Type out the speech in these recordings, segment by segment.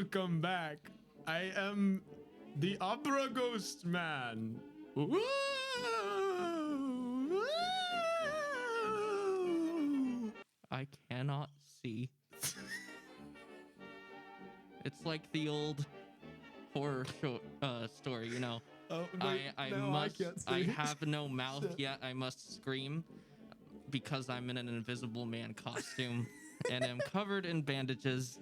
Welcome back. I am the opera ghost man. Woo! I cannot see. It's like the old horror story, you know. Oh, wait, I can't see. I have no mouth Shit. yet I must scream because I'm in an invisible man costume and I'm covered in bandages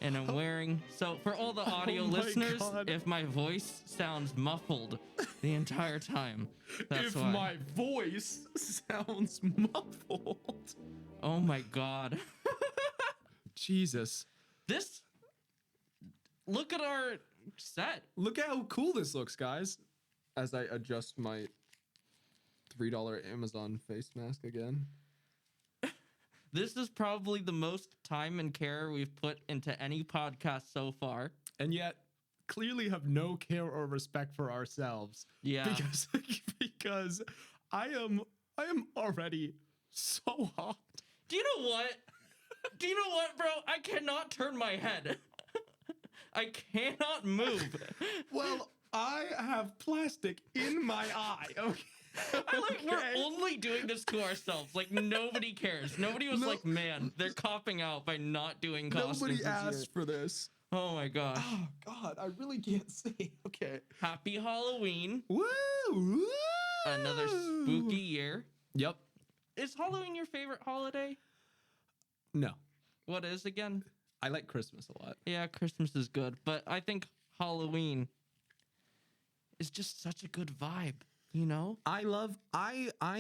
and I'm wearing, so for all the audio my listeners, God. if my voice sounds muffled the entire time, that's If why. my voice sounds muffled. Oh my God. Jesus. Look at our set. Look at how cool this looks, guys. As I adjust my $3 Amazon face mask again. This is probably the most time and care we've put into any podcast so far. And yet, clearly have no care or respect for ourselves. Yeah. Because I am already so hot. Do you know what? Bro? I cannot turn my head. I cannot move. Well, I have plastic in my eye. Okay. We're only doing this to ourselves. Like, nobody cares. Nobody was like, man, they're copping out by not doing costumes. Nobody this asked year. for this. Oh my gosh. Oh God, I really can't see. Okay. Happy Halloween. Woo! Woo! Another spooky year. Yep. Is Halloween your favorite holiday? No, What is again? I like Christmas a lot. Yeah, Christmas is good, but I think Halloween is just such a good vibe, you know? I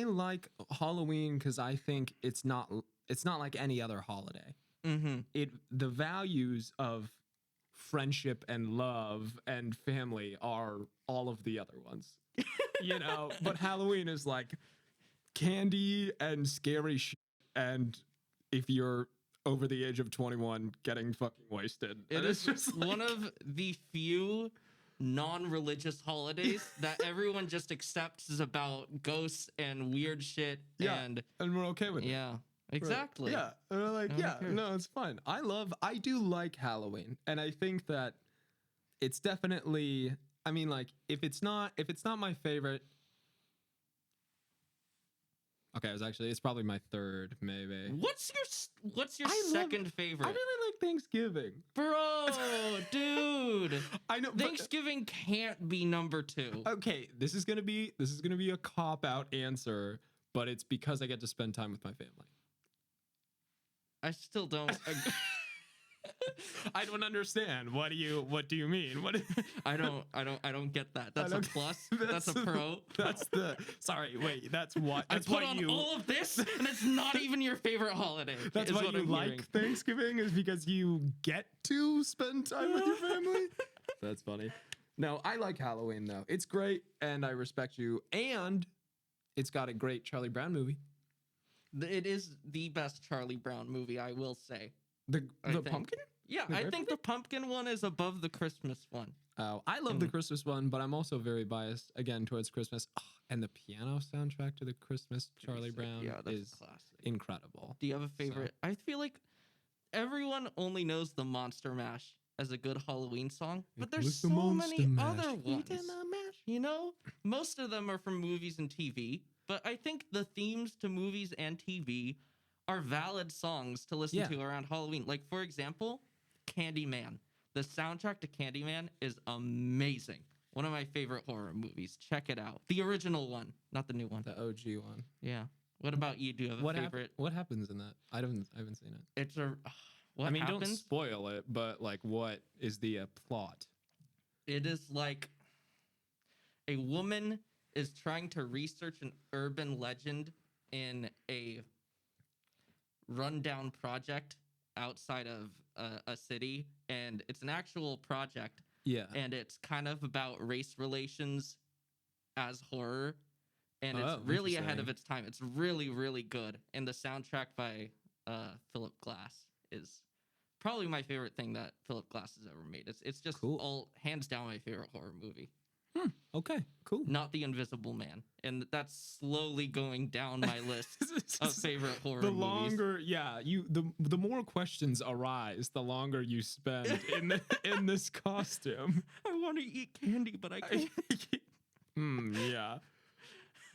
like Halloween because I think it's not like any other holiday. Mm-hmm. The values of friendship and love and family are all of the other ones, you know. But Halloween is like candy and scary shit, and if you're over the age of 21, getting fucking wasted. It is just like, one of the few non-religious holidays that everyone just accepts is about ghosts and weird shit. yeah, And we're okay with it. yeah, exactly. Yeah, and we're like, Nobody yeah, cares. no, it's fine. I do like Halloween, and I think that it's definitely. I mean, like, if it's not my favorite. Okay, it's probably my third, maybe. What's your second favorite? I really like Thanksgiving. Bro, dude. I know. Thanksgiving can't be number 2. Okay, this is gonna be a cop-out answer, but it's because I get to spend time with my family. I still don't. I don't understand. What do you mean? What? I don't get that. That's a plus. That's a pro. That's the. Sorry, wait. That's what. That's I put why on you. all of this, and it's not even your favorite holiday. That's is why what you I'm like hearing. Thanksgiving is because you get to spend time with your family. That's funny. No, I like Halloween though. It's great, and I respect you. And it's got a great Charlie Brown movie. It is the best Charlie Brown movie, I will say. The think. pumpkin. Yeah, The I grape think the pumpkin one is above the Christmas one. Oh, I love the Christmas one, but I'm also very biased again towards Christmas. Oh, and the piano soundtrack to the Christmas Charlie Brown is classic. incredible. Do you have a favorite? I feel like everyone only knows the Monster Mash as a good Halloween song, but It there's was the so Monster many Mash. other Eat ones. in the mash. You know, most of them are from movies and TV, but I think the themes to movies and TV are valid songs to listen to around Halloween. Like, for example, Candyman. The soundtrack to Candyman is amazing. One of my favorite horror movies. Check it out. The original one, not the new one. The OG one. Yeah. What about you? Do you have a favorite? What happens in that? I haven't seen it. It's a. What I mean, happens? don't spoil it, but like, what is the plot? It is like a woman is trying to research an urban legend in a rundown project outside of a city, and it's an actual project. Yeah. And it's kind of about race relations as horror, and it's Oh, really ahead of interesting. its time. It's really, really good. And the soundtrack by Philip Glass is probably my favorite thing that Philip Glass has ever made. It's just Cool. all hands down my favorite horror movie. Okay, cool. not the Invisible Man. And that's slowly going down my list of favorite horror The movies. longer, the more questions arise, the longer you spend in this costume. I want to eat candy, but I can't. Yeah.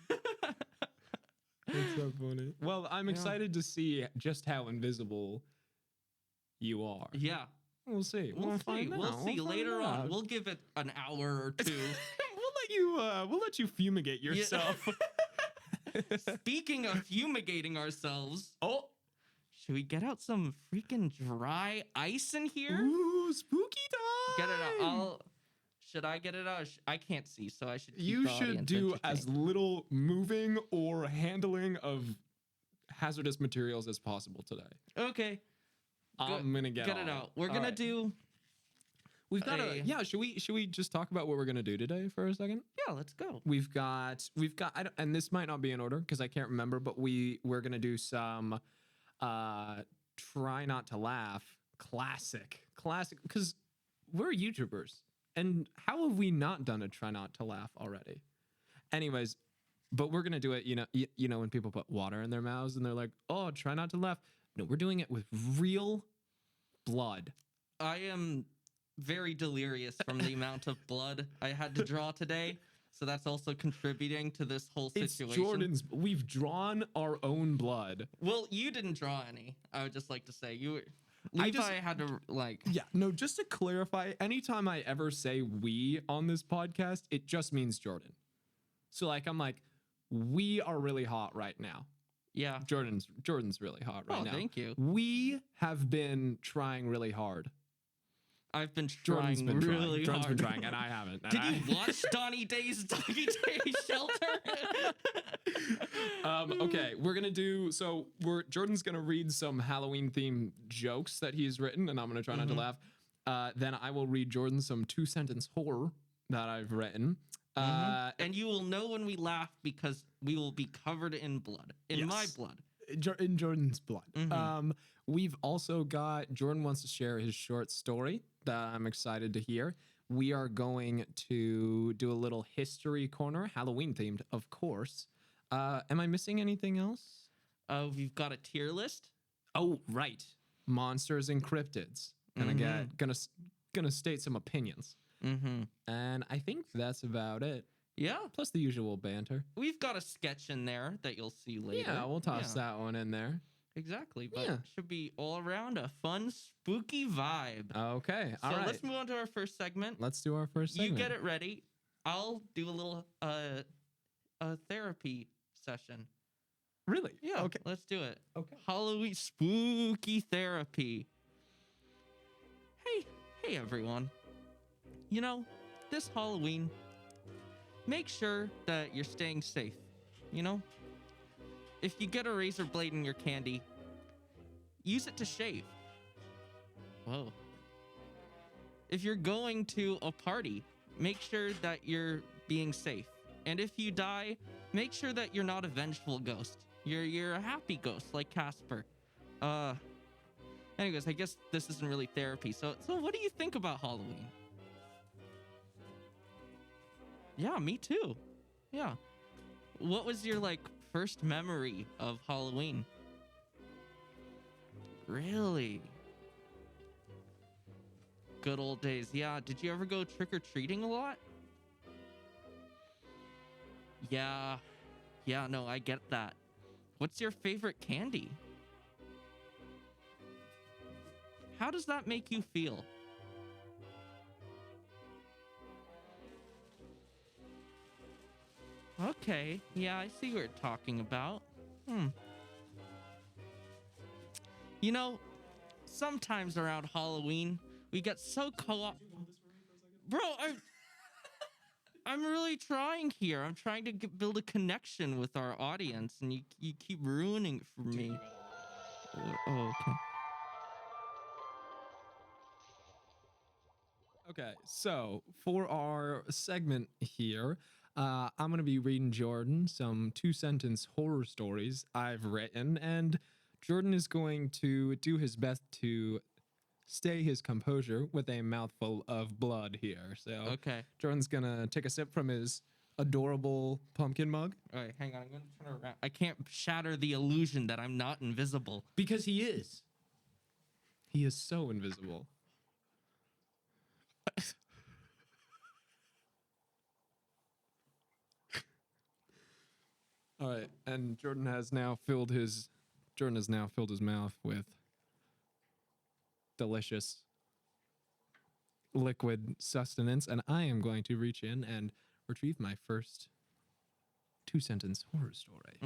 That's so funny. Well, I'm excited to see just how invisible you are. Yeah. We'll see. We'll find out. We'll see We'll find later on. out. We'll give it an hour or two. We'll let you fumigate yourself. Speaking of fumigating ourselves, Oh, should we get out some freaking dry ice in here? ooh, spooky time. Get it out. Should I get it out? I can't see, so I should. Keep You the should audience do as entertained. little moving or handling of hazardous materials as possible today. Okay. I'm gonna get it out. We're gonna do. We've got Should we just talk about what we're gonna do today for a second? Yeah, let's go. We've got. And this might not be in order because I can't remember, but we're gonna do some. Try not to laugh. Classic, because we're YouTubers, and how have we not done a try not to laugh already? Anyways, but we're gonna do it. You know when people put water in their mouths and they're like, "Oh, try not to laugh." No, we're doing it with real blood. I am very delirious from the amount of blood I had to draw today, so that's also contributing to this whole situation. It's Jordan's. We've drawn our own blood. Well, you didn't draw any. I would just like to say Levi had to like. Yeah, no. Just to clarify, anytime I ever say "we" on this podcast, it just means Jordan. So like, I'm like, we are really hot right now. Yeah. Jordan's really hot right now. Oh, thank you. We have been trying really hard. I've been trying Jordan's hard. been trying, and I haven't. Did you watch Donnie Day's Doggy Day Shelter? Okay, we're gonna do. So Jordan's gonna read some Halloween themed jokes that he's written, and I'm gonna try not to laugh. Then I will read Jordan some 2-sentence horror that I've written. And you will know when we laugh because we will be covered in blood, my blood. In Jordan's blood. We've also got Jordan wants to share his short story that I'm excited to hear. We are going to do a little history corner, Halloween themed, of course. Am I missing anything else? We've got a tier list. Oh, right. Monsters and cryptids. Gonna state some opinions. And I think that's about it. Yeah. Plus the usual banter. We've got a sketch in there that you'll see later. Yeah, we'll toss that one in there. Exactly. But it should be all around a fun, spooky vibe. Okay. So all right. let's move on to our first segment. Let's do our first segment. You get it ready. I'll do a little therapy session. Really? Yeah. Okay. Let's do it. Okay. Halloween spooky therapy. Hey everyone. You know, this Halloween, make sure that you're staying safe. You know? If you get a razor blade in your candy, use it to shave. Whoa. If you're going to a party, make sure that you're being safe. And if you die, make sure that you're not a vengeful ghost. You're a happy ghost like Casper. Anyways, I guess this isn't really therapy. So what do you think about Halloween? Yeah, me too. Yeah. What was your first memory of Halloween? Really? Good old days. Yeah. Did you ever go trick-or-treating a lot? Yeah. Yeah, no, I get that. What's your favorite candy? How does that make you feel? Okay, yeah, I see what you're talking about. You know, sometimes around Halloween, we get so caught. Bro, I'm really trying here. I'm trying to build a connection with our audience, and you keep ruining it for me. Oh, okay. Okay, so for our segment here, I'm going to be reading Jordan some 2-sentence horror stories I've written, and Jordan is going to do his best to stay his composure with a mouthful of blood here. So Okay. Jordan's gonna take a sip from his adorable pumpkin mug. All right, hang on. I'm gonna turn around. I can't shatter the illusion that I'm not invisible. Because he is. He is so invisible. All right, and Jordan has now filled his mouth with delicious liquid sustenance, and I am going to reach in and retrieve my first 2-sentence horror story.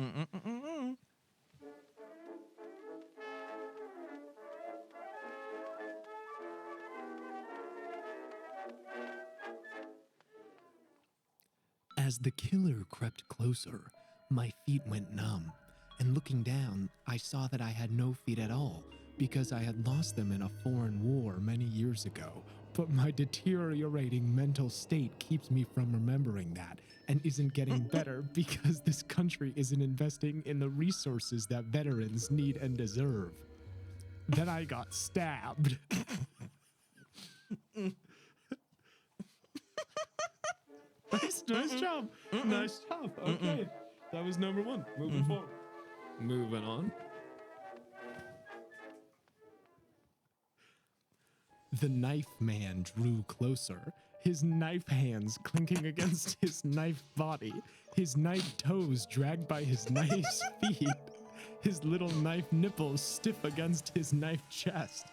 As the killer crept closer, my feet went numb, and looking down, I saw that I had no feet at all because I had lost them in a foreign war many years ago. But my deteriorating mental state keeps me from remembering that and isn't getting better because this country isn't investing in the resources that veterans need and deserve. Then I got stabbed. Nice job. Nice job. Okay. That was number one. Moving forward. Moving on. The knife man drew closer, his knife hands clinking against his knife body, his knife toes dragged by his knife's feet, his little knife nipples stiff against his knife chest.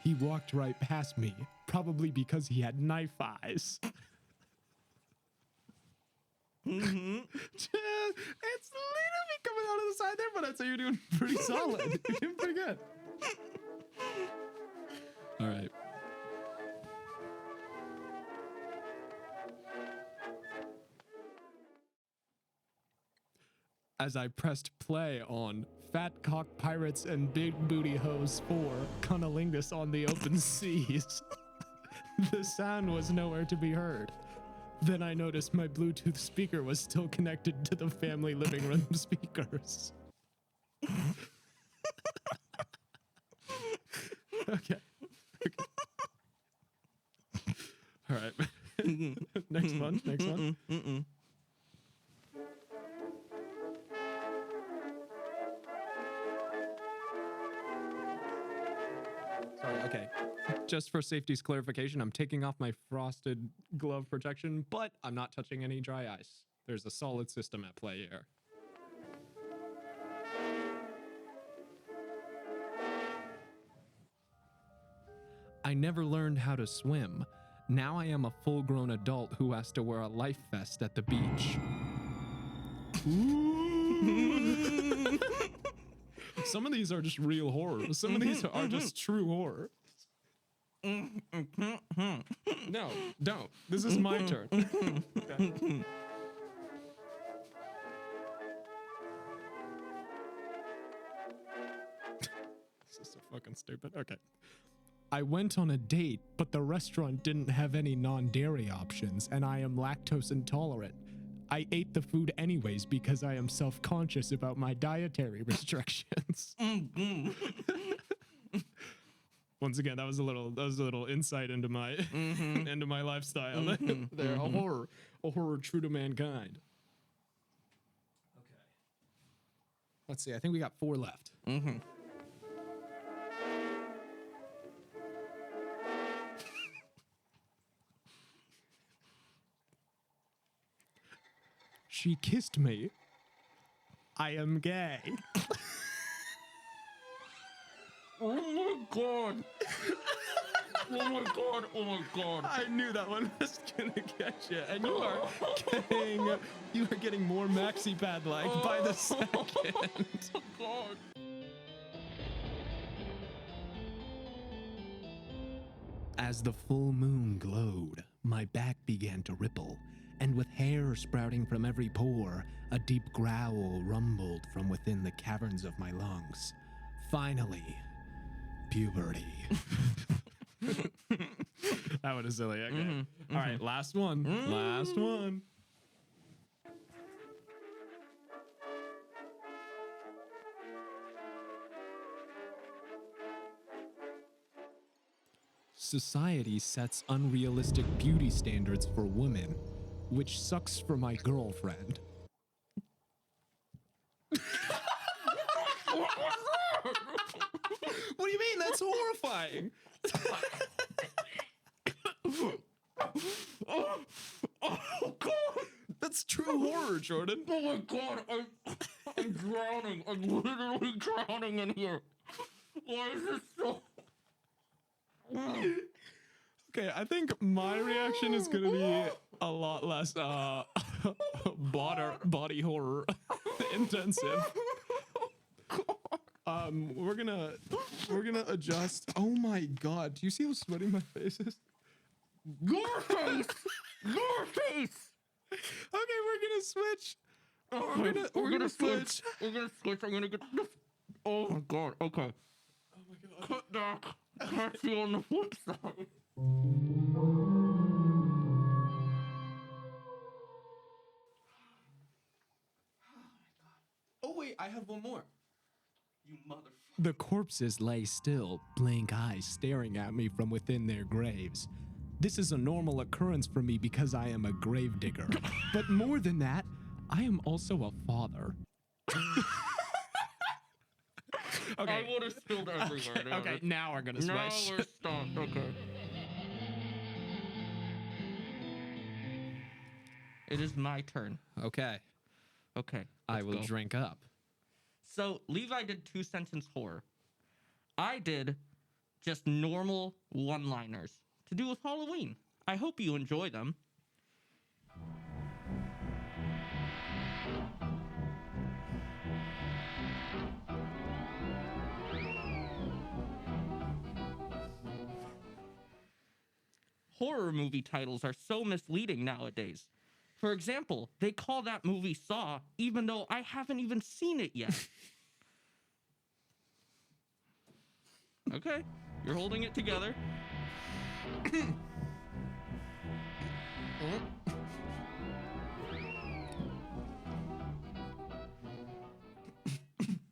He walked right past me, probably because he had knife eyes. It's a little bit coming out of the side there, but I'd say you're doing pretty solid. You're doing pretty good. All right. As I pressed play on Fat Cock Pirates and Big Booty Hose 4, Cunnilingus on the Open Seas, the sound was nowhere to be heard. Then I noticed my Bluetooth speaker was still connected to the family living room speakers. Okay. All right. Next one. Sorry, okay. Just for safety's clarification, I'm taking off my frosted glove protection, but I'm not touching any dry ice. There's a solid system at play here. I never learned how to swim. Now I am a full-grown adult who has to wear a life vest at the beach. Ooh. Some of these are just real horror. Some of these are just true horror. No, don't. This is my turn. Okay. This is so fucking stupid. Okay. I went on a date, but the restaurant didn't have any non-dairy options, and I am lactose intolerant. I ate the food anyways because I am self-conscious about my dietary restrictions. Once again, that was a little insight into my into my lifestyle. They're a horror true to mankind. Okay. Let's see. I think we got 4 left. She kissed me. I am gay. Oh my god. Oh my god. Oh my god. I knew that one was gonna get you. And you are getting more maxi pad like by the second. Oh god. As the full moon glowed, my back began to ripple, and with hair sprouting from every pore, a deep growl rumbled from within the caverns of my lungs. Finally, puberty. That one is silly. Okay. All right, last one. Last one. society sets unrealistic beauty standards for women, which sucks for my girlfriend. What do you mean? That's horrifying. Oh God. That's true horror, Jordan. Oh my God, I'm drowning. I'm literally drowning in here. Why is this so... Okay, I think my reaction is gonna be a lot less body horror intensive. We're gonna adjust. Oh my God, do you see how sweaty my face is? Your face! Your face! Okay, we're gonna switch. We're gonna switch. We're gonna switch. I'm gonna get this. Oh my God. Okay. Oh my God. Cut back. Can't see on the flip side. Oh wait, I have one more. You motherfucker. The corpses lay still, blank eyes staring at me from within their graves. This is a normal occurrence for me because I am a gravedigger. But more than that, I am also a father. I would have spilled everywhere. Okay, now we're gonna switch. Now we're stopped. Okay. It is my turn. Okay, Okay. I let's will go. drink up. So Levi did 2-sentence horror. I did just normal one-liners to do with Halloween. I hope you enjoy them. Horror movie titles are so misleading nowadays. For example, they call that movie Saw, even though I haven't even seen it yet. Okay, you're holding it together.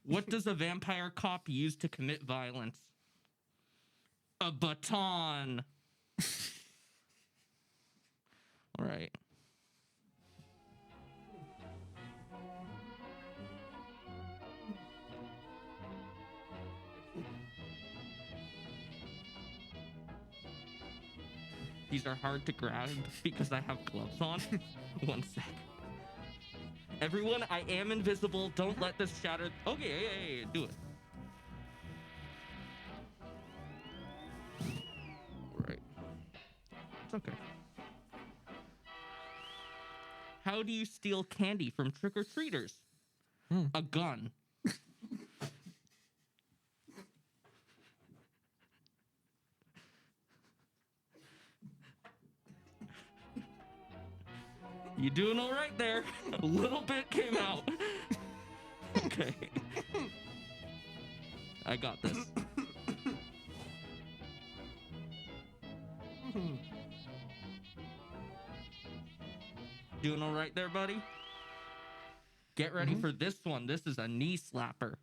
What does a vampire cop use to commit violence? A baton. All right. These are hard to grab because I have gloves on. 1 sec. Everyone, I am invisible. Don't let this shatter. Okay, yeah, do it. Right. It's okay. How do you steal candy from trick-or-treaters? A gun. You doing all right there? A little bit came out. Okay. I got this. Doing all right there, buddy? Get ready for this one. This is a knee slapper.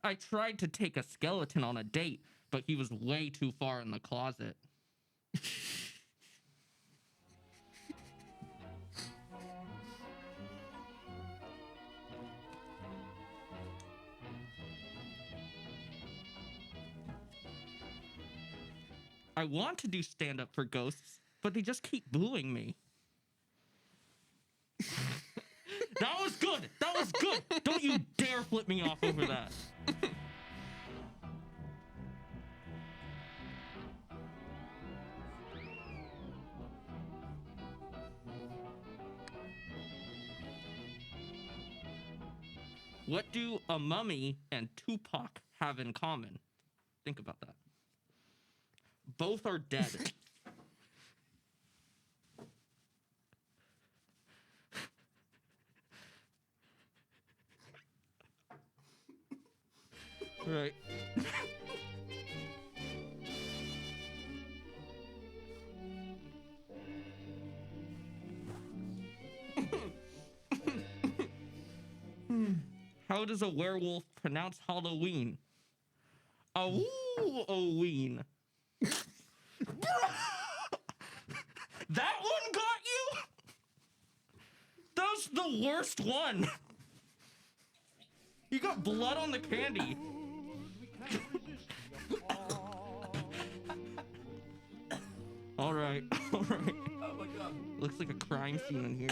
I tried to take a skeleton on a date, but he was way too far in the closet. I want to do stand-up for ghosts, but they just keep booing me. That was good! That was good! Don't you dare flip me off over that. What do a mummy and Tupac have in common? Think about that. Both are dead. Right. How does a werewolf pronounce Halloween? A-woo-o-ween. That one got you? That was the worst one. You got blood on the candy. All right. Oh my god. Looks like a crime scene in here.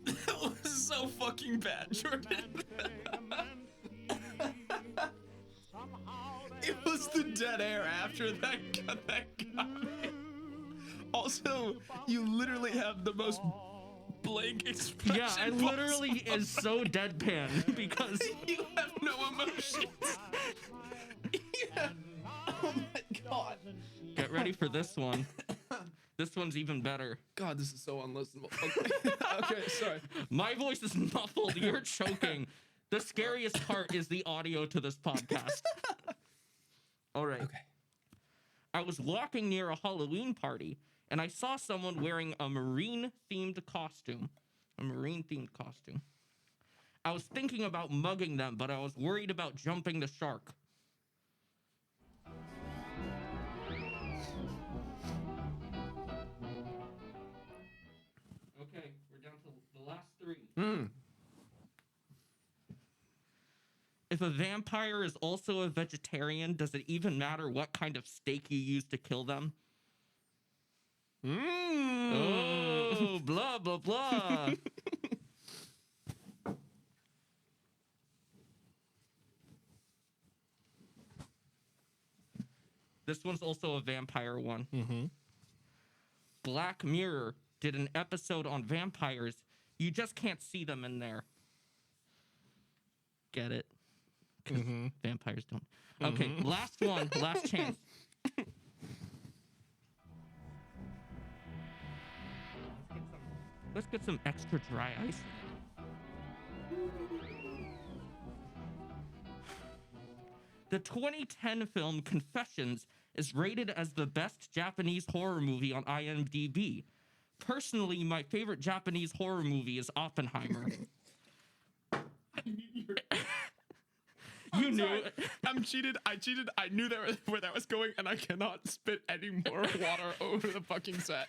That was so fucking bad, Jordan. It was the dead air after that got me. Also, you literally have the most blank expression. Yeah, I literally is so deadpan because you have no emotions. Yeah. Oh my god. Get ready for this one. This one's even better. God, this is so unlistenable. Okay, okay, sorry. My voice is muffled. You're choking. The scariest part is the audio to this podcast. All right. Okay. I was walking near a Halloween party, and I saw someone wearing a marine-themed costume. I was thinking about mugging them, but I was worried about jumping the shark. Okay, we're down to the last three. If a vampire is also a vegetarian, does it even matter what kind of steak you use to kill them? Oh, blah, blah, blah. This one's also a vampire one. Black Mirror did an episode on vampires. You just can't see them in there. Get it? Because vampires don't. Okay, last one. Last chance. Let's get some extra dry ice. The 2010 film Confessions is rated as the best Japanese horror movie on IMDb. Personally, my favorite Japanese horror movie is Oppenheimer. You knew it. I'm cheated. I cheated. I knew where that was going, and I cannot spit any more water over the fucking set.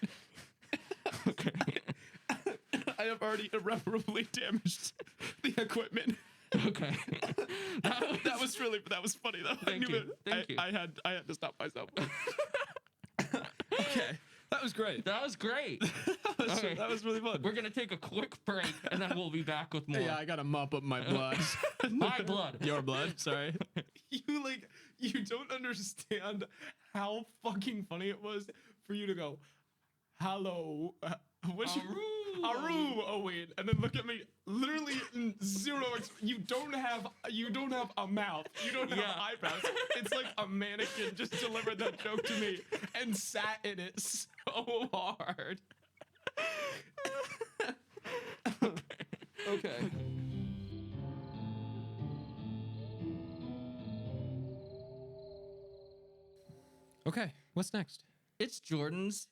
Okay. I have already irreparably damaged the equipment. Okay. That was funny though. Thank you. Thank you. I had to stop myself. Okay. That was great. That was great. That was really fun. We're going to take a quick break, and then we'll be back with more. Yeah, I gotta mop up my blood. My blood. Your blood, sorry. You don't understand how fucking funny it was for you to go, hello, Aru, oh wait, and then look at me, literally zero, you don't have a mouth, you don't have eyebrows. It's like a mannequin just delivered that joke to me and sat in it so hard. Okay. Okay, what's next? It's Jordan's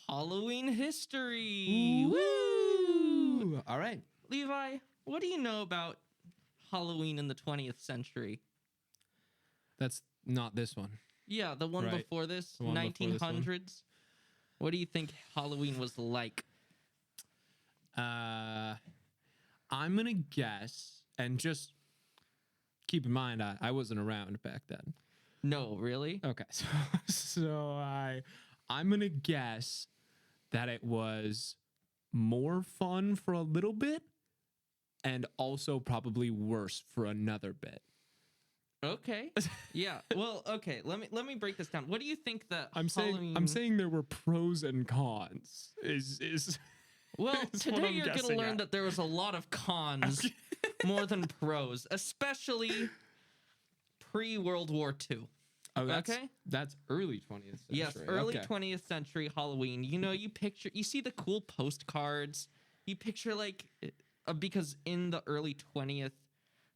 Halloween history. Woo! All right. Levi, what do you know about Halloween in the 20th century? That's not this one. Yeah, the one Right. before this, The one before this one. 1900s. What do you think Halloween was like? I'm gonna guess, and just keep in mind, I wasn't around back then. No, really? Okay, so I'm gonna guess that it was more fun for a little bit, and also probably worse for another bit. Okay. Yeah. Well, okay. Let me break this down. What do you think that I'm saying there were pros and cons. Is well, is what today I'm you're gonna guessing learn at. that there was a lot of cons more than pros, especially pre-World War II. Oh, that's, okay. That's early 20th century. Yes, early Okay. 20th century Halloween. You know, you see the cool postcards. You picture because in the early 20th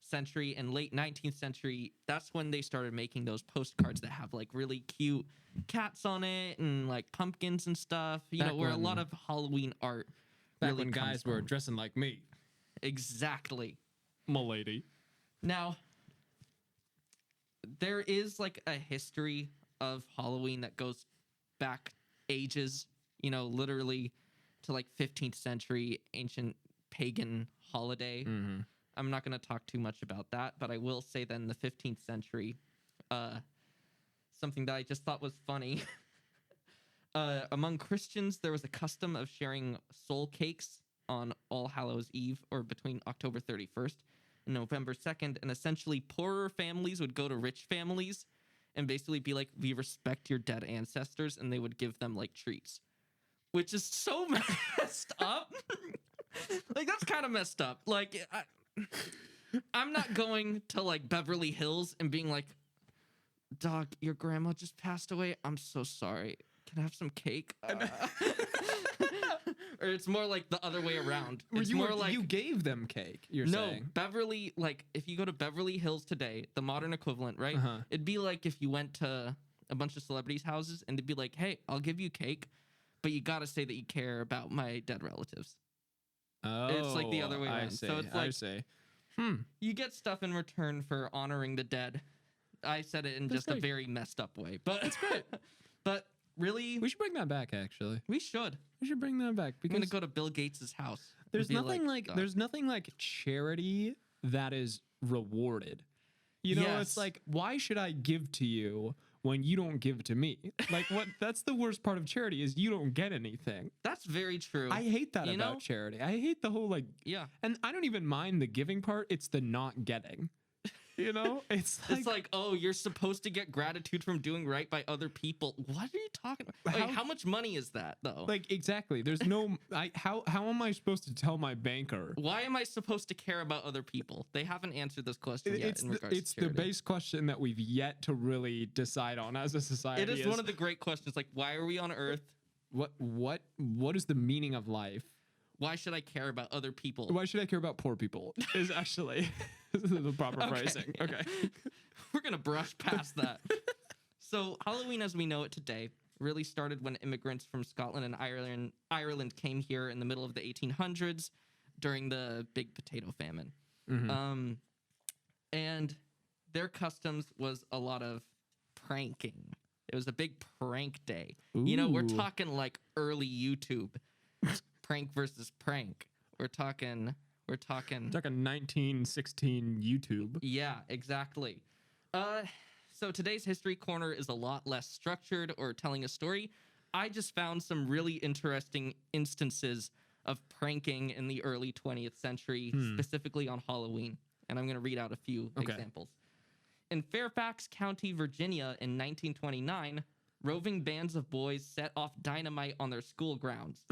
century and late 19th century, that's when they started making those postcards that have like really cute cats on it and like pumpkins and stuff. You know, where a lot of Halloween art Back really when comes guys were from. dressing like me, Exactly. m'lady. Now, there is like a history of Halloween that goes back ages, you know, literally to like 15th century ancient pagan holiday. Mm-hmm. I'm not going to talk too much about that, but I will say that in the 15th century, something that I just thought was funny. Among Christians, there was a custom of sharing soul cakes on All Hallows Eve, or between October 31st and November 2nd, and essentially poorer families would go to rich families and basically be like, we respect your dead ancestors, and they would give them like treats, which is so messed up. Like, that's kind of messed up. Like, I'm not going to like Beverly Hills and being like, dog, your grandma just passed away. I'm so sorry. Can I have some cake? Or it's more like the other way around. It's more like you gave them cake. You're saying Beverly. Like if you go to Beverly Hills today, the modern equivalent, right? Uh-huh. It'd be like if you went to a bunch of celebrities' houses and they'd be like, "Hey, I'll give you cake, but you gotta say that you care about my dead relatives." Oh, It's like the other way around. I see. So it's like I see. you get stuff in return for honoring the dead. I said it in That's just a great. very messed up way, but That's great. But really, We should bring that back. Actually, we should. we should bring that back I'm because gonna go to Bill Gates' house. and there's be nothing like "Dog, there's nothing like charity that is rewarded. You know, Yes. it's like, why should I give to you when you don't give to me? Like, what? That's the worst part of charity is you don't get anything. That's very true. I hate that You about know? charity. I hate the whole like, Yeah. and I don't even mind the giving part. It's the not getting. You know, it's It's like, oh, you're supposed to get gratitude from doing right by other people. What are you talking about? Like, how much money is that, though? like exactly. There's no. How am I supposed to tell my banker? Why am I supposed to care about other people? They haven't answered this question yet It's in regards it's to the charity. base question that we've yet to really decide on as a society. It is one of the great questions. Like, why are we on Earth? what is the meaning of life? Why should I care about other people? Why should I care about poor people? Is actually the proper phrasing. Okay. We're going to brush past that. So Halloween as we know it today really started when immigrants from Scotland and Ireland came here in the middle of the 1800s during the Big Potato Famine. Mhm. And their customs was a lot of pranking. It was a big prank day. You know, we're Ooh. talking like early YouTube. Prank versus prank. We're talking It's like a 1916 YouTube. Yeah, exactly. So today's history corner is a lot less structured or telling a story. I just found some really interesting instances of pranking in the early 20th century, specifically on Halloween. And I'm going to read out a few Okay. examples. In Fairfax County, Virginia in 1929, roving bands of boys set off dynamite on their school grounds.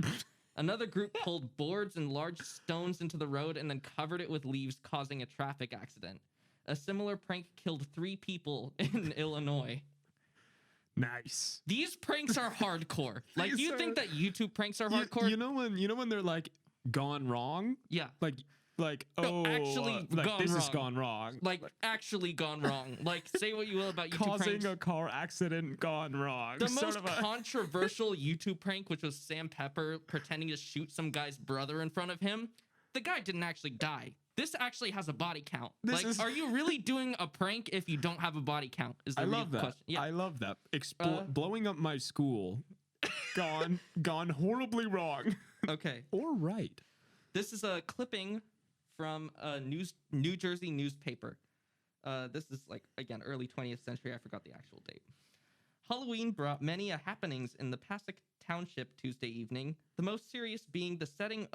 Another group pulled boards and large stones into the road and then covered it with leaves, causing a traffic accident. A similar prank killed 3 people in Illinois. Nice. These pranks are hardcore. Like, These you are- think that YouTube pranks are hardcore? You know when they're like gone wrong? Yeah. Like No, oh, actually like gone this has wrong. gone wrong. Like, actually gone wrong. Like, say what you will about YouTube Causing pranks. a car accident gone wrong. The Sort most of a- controversial YouTube prank, which was Sam Pepper pretending to shoot some guy's brother in front of him, the guy didn't actually die. This actually has a body count. This Like, is- are you really doing a prank if you don't have a body count? Is the I real love that. question. Yeah. I love that. Uh, Blowing up my school, gone horribly wrong. Okay. Or right. This is a clipping from a New Jersey newspaper. This is like, again, early 20th century. I forgot the actual date. Halloween brought many happenings in the Passaic Township Tuesday evening, the most serious being the setting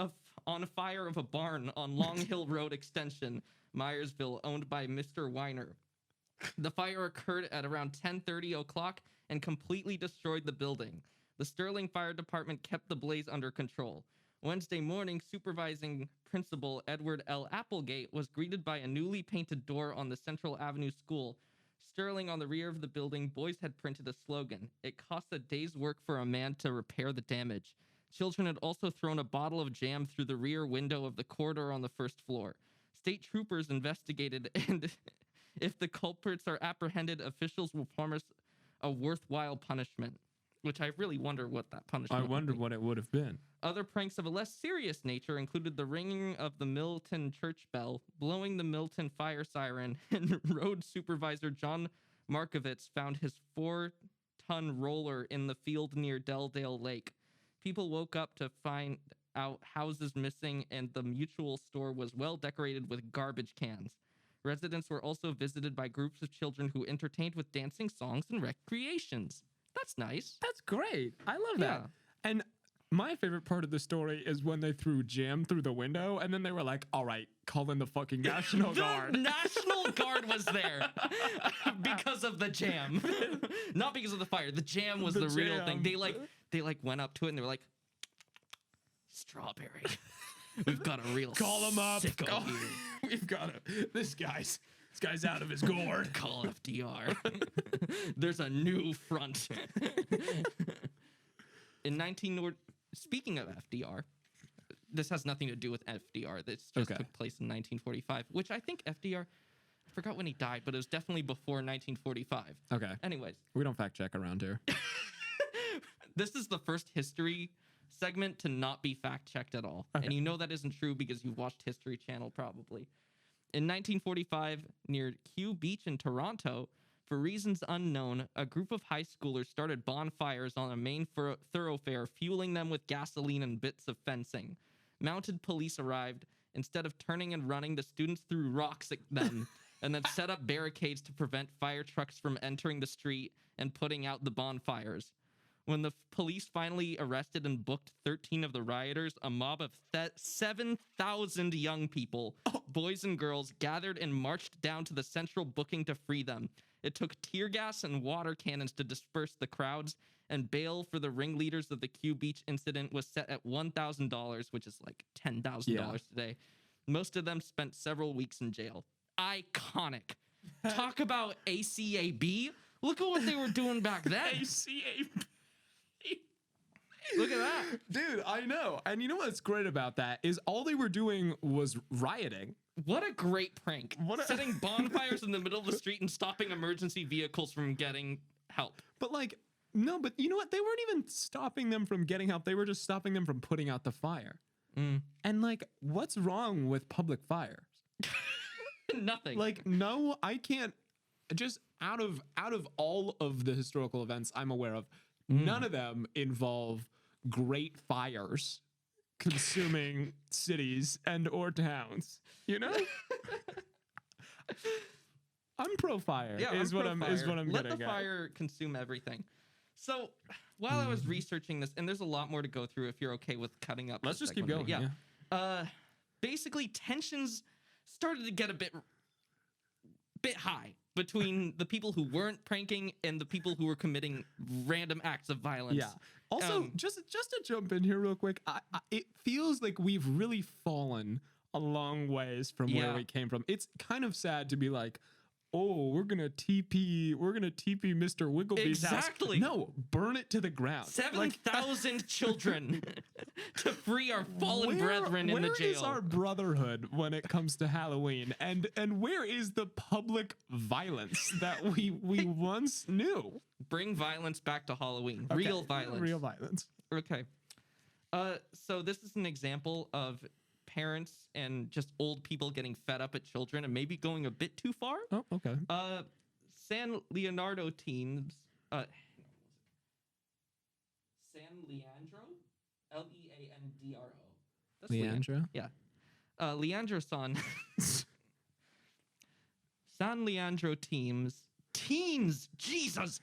on fire of a barn on Long Hill Road Extension, Myersville, owned by Mr. Weiner. The fire occurred at around 10:30 o'clock and completely destroyed the building. The Sterling Fire Department kept the blaze under control. Wednesday morning, supervising principal Edward L. Applegate was greeted by a newly painted door on the Central Avenue School. Sterling on the rear of the building, boys had printed a slogan. It cost a day's work for a man to repair the damage. Children had also thrown a bottle of jam through the rear window of the corridor on the first floor. State troopers investigated, and if the culprits are apprehended, officials will promise a worthwhile punishment. Which I really wonder what that punishment I wonder would be. what it would have been. Other pranks of a less serious nature included the ringing of the Milton church bell, blowing the Milton fire siren, and road supervisor John Markovitz found his 4 10-ton roller in the field near Delldale Lake. People woke up to find out houses missing, and the mutual store was well decorated with garbage cans. Residents were also visited by groups of children who entertained with dancing, songs, and recreations. That's nice. That's great. I love that. And my favorite part of the story is when they threw jam through the window, and then they were like, all right, call in the fucking National Guard. The National Guard was there because of the jam. Not because of the fire. The jam was the real thing. They went up to it and they were like, strawberry. We've got a real call him up. Sicko here. We've got this guy's out of his gourd. Call FDR. There's a new front. Speaking of FDR, this has nothing to do with FDR. This just took place in 1945, which I think FDR, I forgot when he died, but it was definitely before 1945. Okay. Anyways. We don't fact check around here. This is the first history segment to not be fact checked at all. Okay. And you know that isn't true because you've watched History Channel probably. In 1945, near Kew Beach in Toronto, for reasons unknown, a group of high schoolers started bonfires on a main thoroughfare, fueling them with gasoline and bits of fencing. Mounted police arrived. Instead of turning and running, the students threw rocks at them and then set up barricades to prevent fire trucks from entering the street and putting out the bonfires. When the police finally arrested and booked 13 of the rioters, a mob of 7,000 young people, boys and girls, gathered and marched down to the central booking to free them. It took tear gas and water cannons to disperse the crowds, and bail for the ringleaders of the Kew Beach incident was set at $1,000, which is like $10,000 today. Most of them spent several weeks in jail. Iconic. Talk about ACAB. Look at what they were doing back then. ACAB. Look at that. Dude, I know. And you know what's great about that is all they were doing was rioting. What a great prank. Setting bonfires in the middle of the street and stopping emergency vehicles from getting help. But no, but you know what? They weren't even stopping them from getting help. They were just stopping them from putting out the fire. And what's wrong with public fires? Nothing. No, I can't. Just out of all of the historical events I'm aware of, none of them involve great fires consuming cities and or towns. You know, I'm pro fire. Is what I'm getting at. Let the fire consume everything. So while I was researching this, and there's a lot more to go through if you're okay with cutting up. Let's just keep going. Yeah. Basically, tensions started to get a bit high between the people who weren't pranking and the people who were committing random acts of violence. Yeah. Also, just to jump in here real quick, it feels like we've really fallen a long ways from where we came from. It's kind of sad to be like, oh, we're gonna TP Mr. Wiggleby's house. Exactly. No, burn it to the ground. 7,000 children to free our fallen brethren in the jail. Where is our brotherhood when it comes to Halloween? And where is the public violence that we once knew? Bring violence back to Halloween. Okay. Real violence. Real violence. Okay. So this is an example of parents and just old people getting fed up at children and maybe going a bit too far. Oh, okay. San Leandro teens. San Leandro? Leandro. That's Leandro? Yeah. Leandro San. San Leandro teens. Jesus!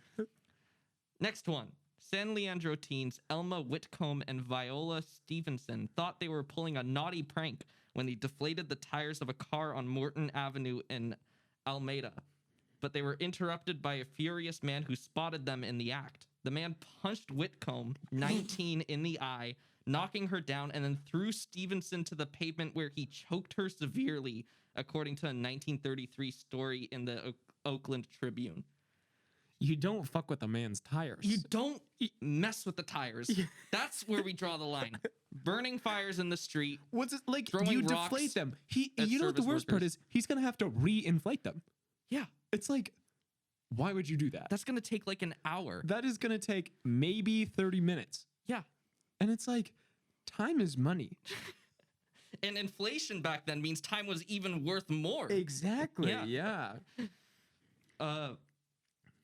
Next one. San Leandro teens Elma Whitcomb and Viola Stevenson thought they were pulling a naughty prank when they deflated the tires of a car on Morton Avenue in Almeida. But they were interrupted by a furious man who spotted them in the act. The man punched Whitcomb, 19, in the eye, knocking her down, and then threw Stevenson to the pavement where he choked her severely, according to a 1933 story in the Oakland Tribune. You don't fuck with a man's tires. You don't mess with the tires. That's where we draw the line. Burning fires in the street. What's it like? Throwing You rocks deflate them. You know what the worst part is? He's gonna have to re-inflate them. Yeah. It's like, why would you do that? That's gonna take like an hour. That is gonna take maybe 30 minutes. Yeah. And it's like, time is money. And inflation back then means time was even worth more. Exactly. Yeah.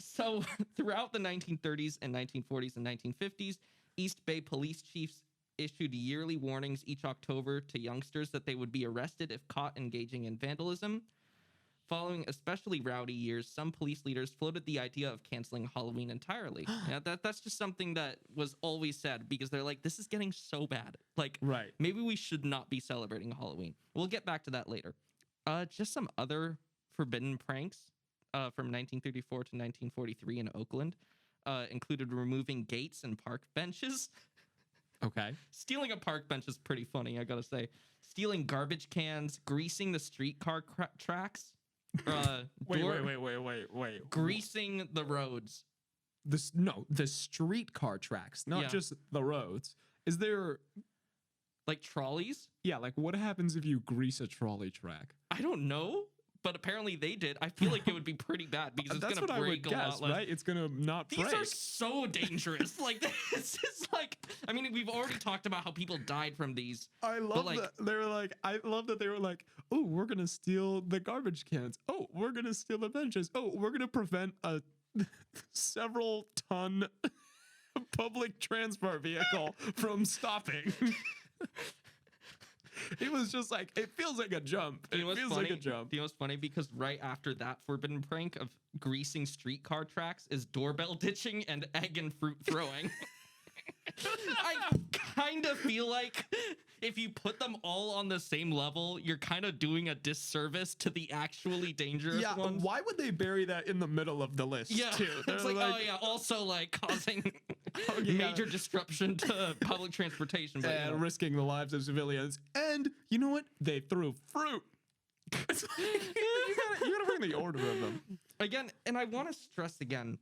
So throughout the 1930s and 1940s and 1950s, East Bay police chiefs issued yearly warnings each October to youngsters that they would be arrested if caught engaging in vandalism. Following especially rowdy years, some police leaders floated the idea of canceling Halloween entirely. Yeah, that's just something that was always said because they're like, this is getting so bad. Like, Right. maybe we should not be celebrating Halloween. We'll get back to that later. Just some other forbidden pranks from 1934 to 1943 in Oakland included removing gates and park benches. Okay. Stealing a park bench is pretty funny, I gotta say. Stealing garbage cans, greasing the streetcar tracks. Wait. Greasing the roads. The streetcar tracks, not just the roads. Is there like trolleys? Yeah, like what happens if you grease a trolley track? I don't know, but apparently they did. I feel like it would be pretty bad because it's gonna break a lot less. Right? It's gonna not break. These are so dangerous. Like this is like, I mean, we've already talked about how people died from these. I love that they were like, oh, we're gonna steal the garbage cans. Oh, we're gonna steal the benches. Oh, we're gonna prevent a several ton public transport vehicle from stopping. It was just like, it feels like a jump. It feels like a jump. You know what's funny? Because right after that forbidden prank of greasing streetcar tracks is doorbell ditching and egg and fruit throwing. I kind of feel like if you put them all on the same level, you're kind of doing a disservice to the actually dangerous ones. Why would they bury that in the middle of the list, too? It's like, oh yeah, also like causing major disruption to public transportation. But, and risking the lives of civilians. And you know what? They threw fruit. you gotta bring the order of them. Again, and I want to stress again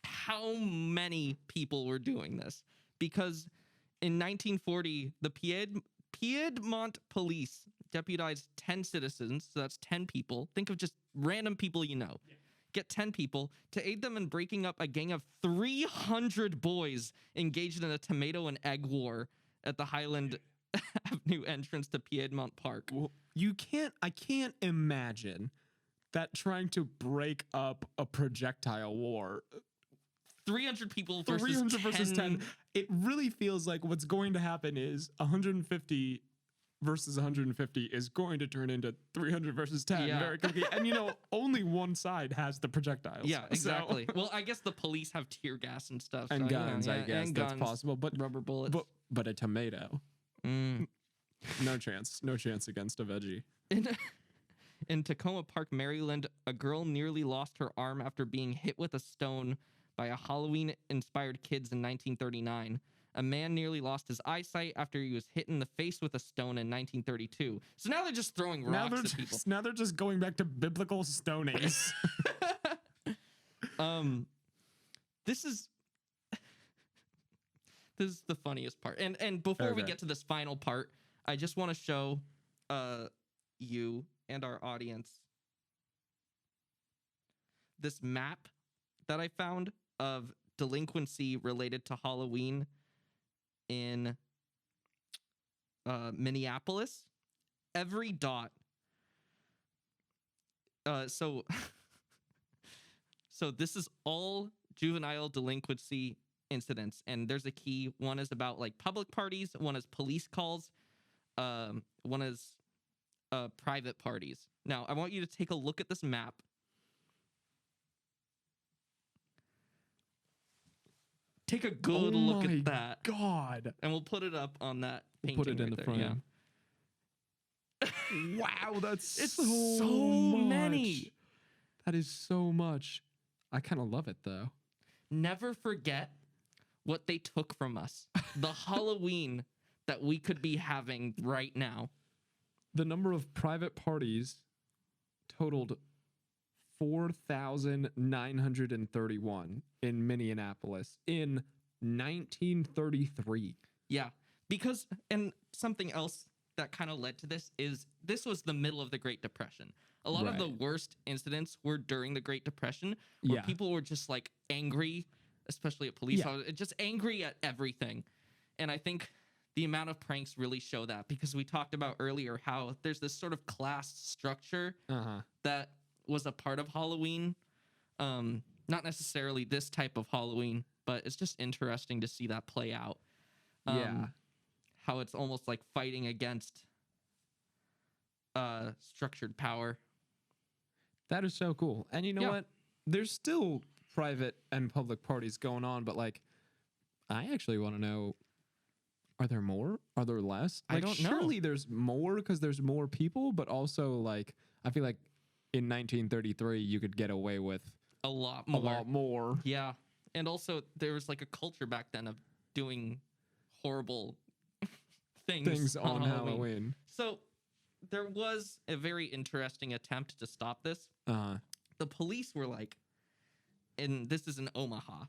how many people were doing this. Because in 1940, the Piedmont police deputized 10 citizens, so that's 10 people. Think of just random people you know. Yeah. Get 10 people to aid them in breaking up a gang of 300 boys engaged in a tomato and egg war at the Highland Avenue entrance to Piedmont Park. Well, I can't imagine that trying to break up a projectile war. 300 people versus 10. It really feels like what's going to happen is 150 versus 150 is going to turn into 300 versus 10 very quickly. And, only one side has the projectiles. Yeah, exactly. Well, I guess the police have tear gas and stuff. And guns, I guess. And that's possible. But rubber bullets. But a tomato. No chance. No chance against a veggie. In Tacoma Park, Maryland, a girl nearly lost her arm after being hit with a stone by a Halloween-inspired kids in 1939. A man nearly lost his eyesight after he was hit in the face with a stone in 1932. So now they're just throwing rocks at people. Now they're just going back to biblical stonings. This is the funniest part. And before we get to this final part, I just want to show you and our audience this map that I found of delinquency related to Halloween in Minneapolis. Every dot. So this is all juvenile delinquency incidents, and there's a key. One is about like public parties. One is police calls. One is private parties. Now, I want you to take a look at this map. Take a good look at that. God. And we'll put it up on that painting. We'll put it in the frame. Yeah. Wow, it's so many. That is so much. I kind of love it, though. Never forget what they took from us. The Halloween that we could be having right now. The number of private parties totaled 4,931 in Minneapolis in 1933. Yeah, because, and something else that kind of led to this is this was the middle of the Great Depression. A lot of the worst incidents were during the Great Depression, where people were just like angry, especially at police, just angry at everything. And I think the amount of pranks really show that, because we talked about earlier how there's this sort of class structure that was a part of Halloween. Not necessarily this type of Halloween, but it's just interesting to see that play out. Yeah. How it's almost like fighting against structured power. That is so cool. And you know Yeah. what? There's still private and public parties going on, but like, I actually want to know, are there more? Are there less? I Like, don't know. surely there's more because there's more people, but also like, I feel like in 1933 you could get away with A lot a more. lot more. Yeah. And also there was like a culture back then of doing horrible things Things on Halloween. So there was a very interesting attempt to stop this. The police were like, and this is in Omaha,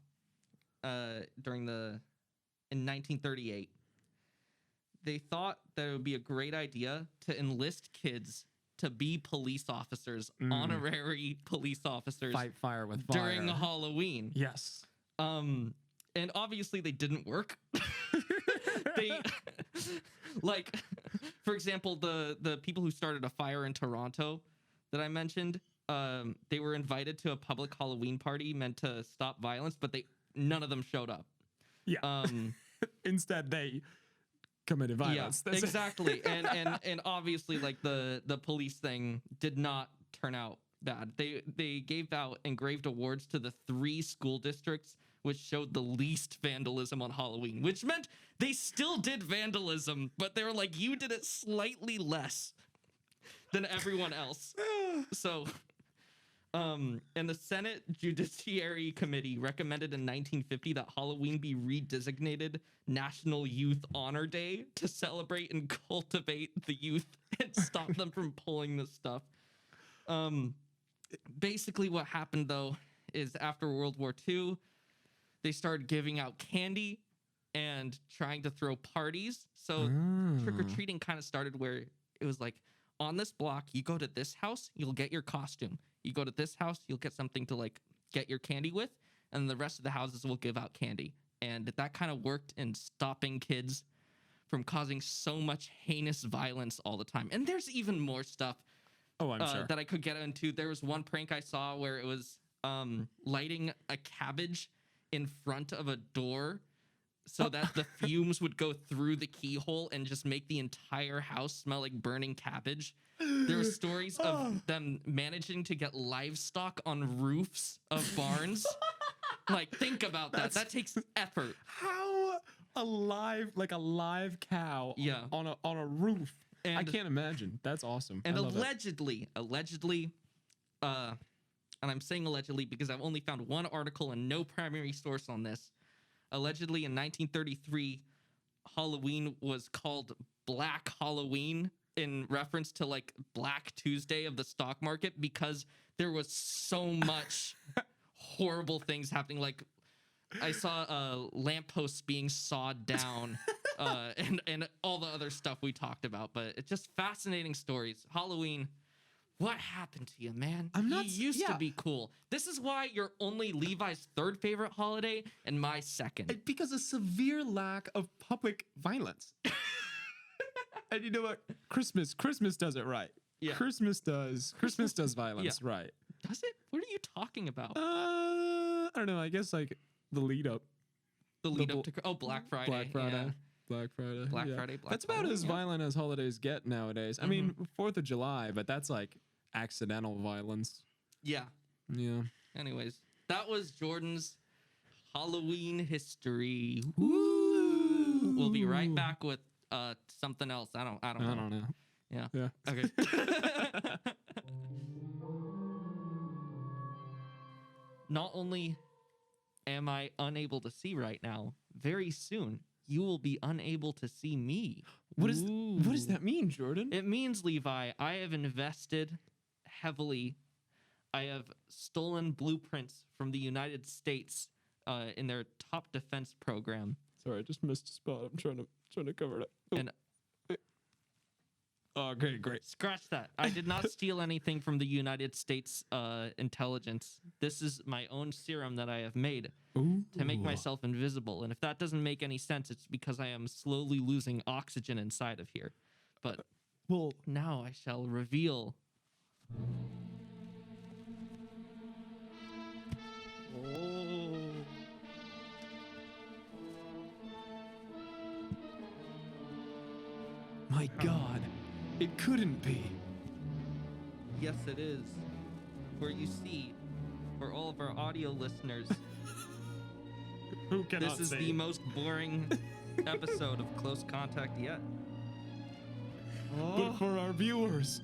in 1938. They thought that it would be a great idea to enlist kids to be police officers, honorary police officers, Fight fire with fire. during Halloween. Yes. And obviously they didn't work. They, like, for example, the people who started a fire in Toronto that I mentioned, they were invited to a public Halloween party meant to stop violence, but none of them showed up. Yeah. Instead, they committed violence. Yeah, That's it. exactly. and obviously, like the police thing did not turn out bad. They gave out engraved awards to the 3 school districts which showed the least vandalism on Halloween, which meant they still did vandalism, but they were like, you did it slightly less than everyone else. So, and the Senate Judiciary Committee recommended in 1950 that Halloween be redesignated National Youth Honor Day to celebrate and cultivate the youth and stop them from pulling this stuff. Basically what happened though is after World War II, they started giving out candy and trying to throw parties. So trick-or-treating kind of started where it was like, on this block, you go to this house, you'll get your costume. You go to this house, you'll get something to like get your candy with, and the rest of the houses will give out candy. And that kind of worked in stopping kids from causing so much heinous violence all the time. And there's even more stuff I'm sure. that I could get into. There was one prank I saw where it was lighting a cabbage in front of a door so that the fumes would go through the keyhole and just make the entire house smell like burning cabbage. There were stories of them managing to get livestock on roofs of barns. Like, think about that. That takes effort. How a live cow Yeah. on a roof. I And- can't imagine. That's awesome. And I love it. allegedly, and I'm saying allegedly because I've only found one article and no primary source on this. Allegedly, in 1933, Halloween was called Black Halloween in reference to like Black Tuesday of the stock market because there was so much horrible things happening. Like, I saw lampposts being sawed down and all the other stuff we talked about. But it's just fascinating stories. Halloween, what happened to you, man? You used to be cool. This is why you're only Levi's 3rd favorite holiday and my 2nd. Because a severe lack of public violence. And you know what? Christmas does it right. Yeah. Christmas does violence right. Does it? What are you talking about? I don't know. I guess like the lead up. The lead up to Black Friday. Black Friday. Yeah. Black Friday. Black yeah. Friday, Black That's about Friday, as yeah. violent as holidays get nowadays. I mean, 4th of July, but that's like accidental violence. Yeah. Yeah. Anyways, that was Jordan's Halloween history. Woo! We'll be right back with something else. I don't know. I don't know. Yeah. Yeah. Okay. Not only am I unable to see right now, very soon you will be unable to see me. What does that mean, Jordan? It means, Levi, I have invested heavily. I have stolen blueprints from the United States in their top defense program. Sorry, I just missed a spot. I'm trying to cover it up. Oh. And Okay, great. scratch that. I did not steal anything from the United States intelligence. This is my own serum that I have made to make myself invisible. And if that doesn't make any sense, it's because I am slowly losing oxygen inside of here. But Well, now I shall reveal My God, it couldn't be. Yes, it is. For you see, for all of our audio listeners, Who cannot this is see? the most boring episode of Close Contact yet. But for our viewers,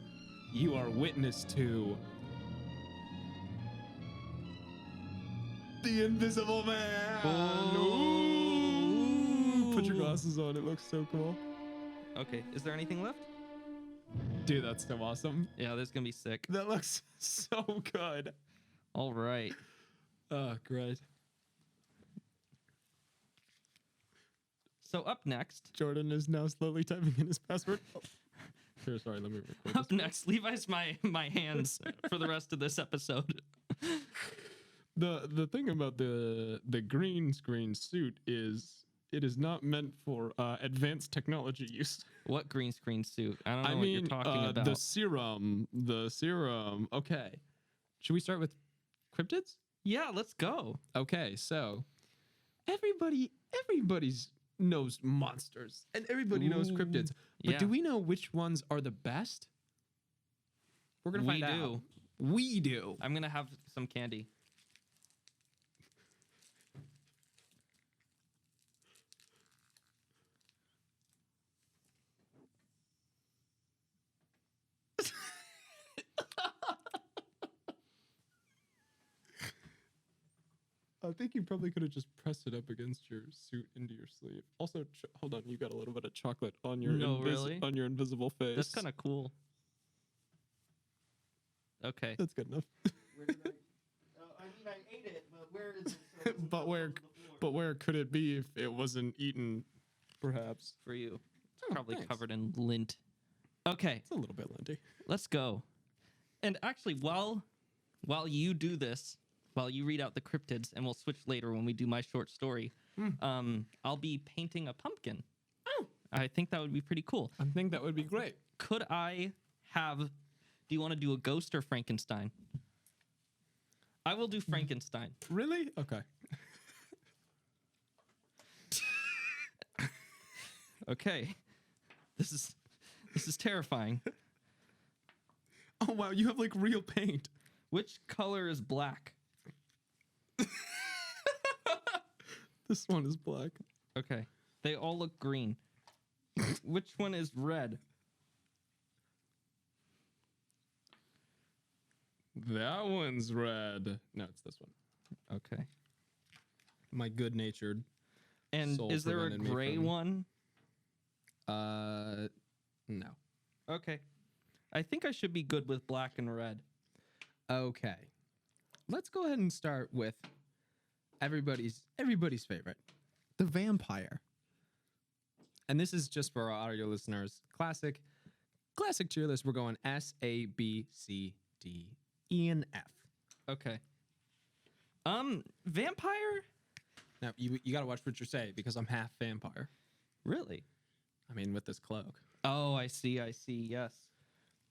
you are witness to the Invisible Man. Ooh. Put your glasses on. It looks so cool. Okay, is there anything left? Dude, that's so awesome. Yeah, this is gonna be sick. That looks so good. All right. Oh, great. So up next, Jordan is now slowly typing in his password. Oh. Here, sorry, let me record up this. next, Levi's my hands for the rest of this episode. The thing about the green screen suit is it is not meant for advanced technology use. What green screen suit? I don't know what you're talking about. The serum. Okay. Should we start with cryptids? Yeah, let's go. Okay, so everybody's knows monsters and everybody knows cryptids. But yeah. do we know which ones are the best? We're gonna find out. We do. I'm gonna have some candy. I think you probably could have just pressed it up against your suit into your sleeve. Also, hold on, you got a little bit of chocolate on your really? on your invisible face. That's kind of cool. Okay. That's good enough. Where did I mean, I ate it, but where is it? But where could it be if it wasn't eaten? Perhaps For you. It's Oh, probably thanks. covered in lint. Okay, it's a little bit linty. let's go. And actually, while you do this, while you read out the cryptids, and we'll switch later when we do my short story, I'll be painting a pumpkin. Oh, I think that would be pretty cool. I think that would be great. Could I have... Do you want to do a ghost or Frankenstein? I will do Frankenstein. Really? Okay. Okay. This is terrifying. Oh wow, you have like real paint. Which color is black? This one is black. Okay. They all look green. Which one is red? That one's red. No, it's this one. Okay. My good-natured. And soul is there a prevented me gray from- one? No. Okay. I think I should be good with black and red. Okay. Let's go ahead and start with everybody's favorite, the vampire. And this is just for our audio listeners. Classic tier list. We're going S, A, B, C, D, E, and F. Okay. Vampire? Now you got to watch what you say because I'm half vampire. Really? I mean, with this cloak. Oh, I see. Yes.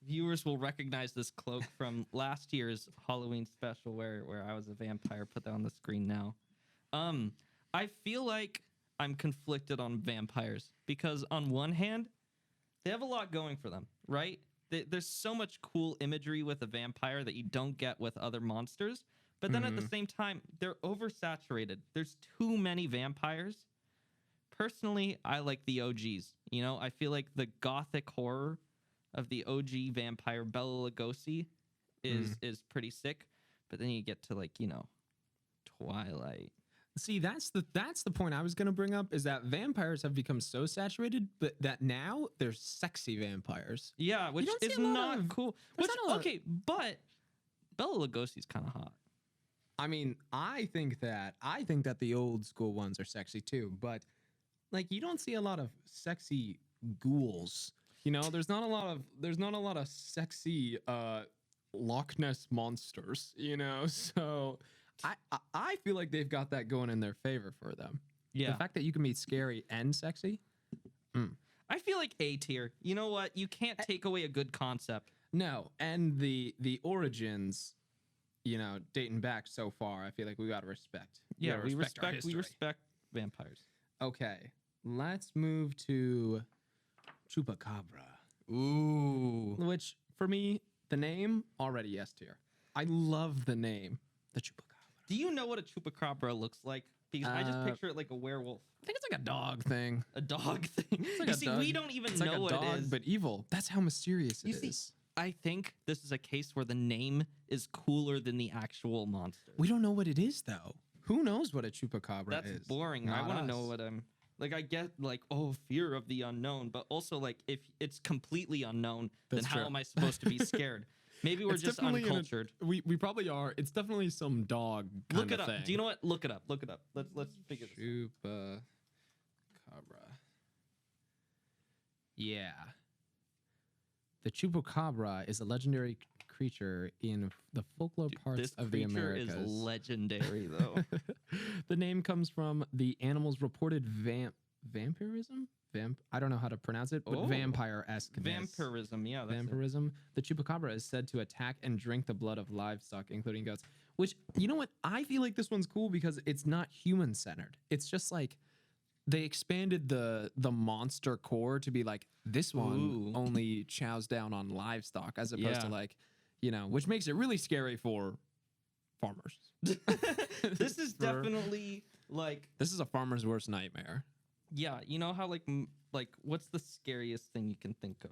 Viewers will recognize this cloak from last year's Halloween special where I was a vampire. Put that on the screen now. I feel like I'm conflicted on vampires because on one hand, they have a lot going for them, right? There's so much cool imagery with a vampire that you don't get with other monsters. But then at the same time, they're oversaturated. There's too many vampires. Personally, I like the OGs. You know, I feel like the gothic horror of the OG vampire Bela Lugosi is pretty sick. But then you get to like, you know, Twilight. See, that's the point I was going to bring up is that vampires have become so saturated, but that now they're sexy vampires. Yeah, which don't see is a lot not of- cool. there's Which, not a lot of- okay, but Bela Lugosi's kind of hot. I mean, I think that the old school ones are sexy too, but like you don't see a lot of sexy ghouls. You know, there's not a lot of sexy Loch Ness monsters, you know? So I feel like they've got that going in their favor for them. Yeah. The fact that you can be scary and sexy. I feel like A tier. You know what? You can't take away a good concept. No, and the origins, you know, dating back so far, I feel like we got to respect. Yeah, gotta we our respect history. vampires. Okay, let's move to Chupacabra. Ooh. Which, for me, the name, already S tier. I love the name, the Chupacabra. Do you know what a chupacabra looks like? Because I just Uh, picture it like a werewolf. I think it's like a dog thing. A dog thing. It's like You a see, dog. we don't even It's know like a what dog, it is. but evil. That's how mysterious You it see, is. I think this is a case where the name is cooler than the actual monster. We don't know what it is, though. Who knows what a Chupacabra That's is? boring. I Not want to know us. what I'm... Like, I get, like, oh, fear of the unknown, but also, like, if it's completely unknown, That's then true. how am I supposed to be scared? Maybe we're It's just definitely uncultured. we probably are. It's definitely some dog kind Look it of up. thing. Do you know what? Look it up. Look it up. Let's figure this out. Chupacabra. Yeah. The Chupacabra is a legendary creature in the folklore parts This of the creature Americas. is legendary, though. The name comes from the animal's reported vampirism? I don't know how to pronounce it, but Oh. vampire-esque. Vampirism, yeah. That's it. Vampirism. The Chupacabra is said to attack and drink the blood of livestock, including goats. Which, you know what? I feel like this one's cool because it's not human-centered. It's just like they expanded the monster core to be like, this one Ooh. only chows down on livestock as opposed to Yeah. like, you know, which makes it really scary for farmers. This is For- definitely like, This is a farmer's worst nightmare. yeah, you know how like what's the scariest thing you can think of?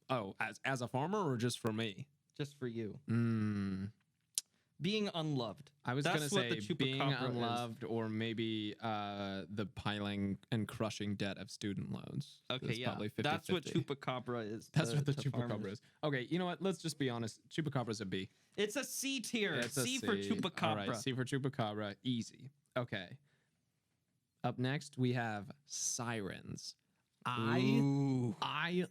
Oh, as a farmer or just for me? Just for you. Being unloved. I was That's gonna what the say being Chupacabra is. unloved, or maybe the piling and crushing debt of student loans. Okay, It's yeah. probably 50, That's what 50. Chupacabra is. That's to- what the to Chupacabra farmers. is. Okay, you know what? Let's just be honest. Chupacabra's a B. It's a C tier. It's a C for C. Chupacabra. All right, C for Chupacabra. Easy. Okay. Up next, we have sirens. Ooh. I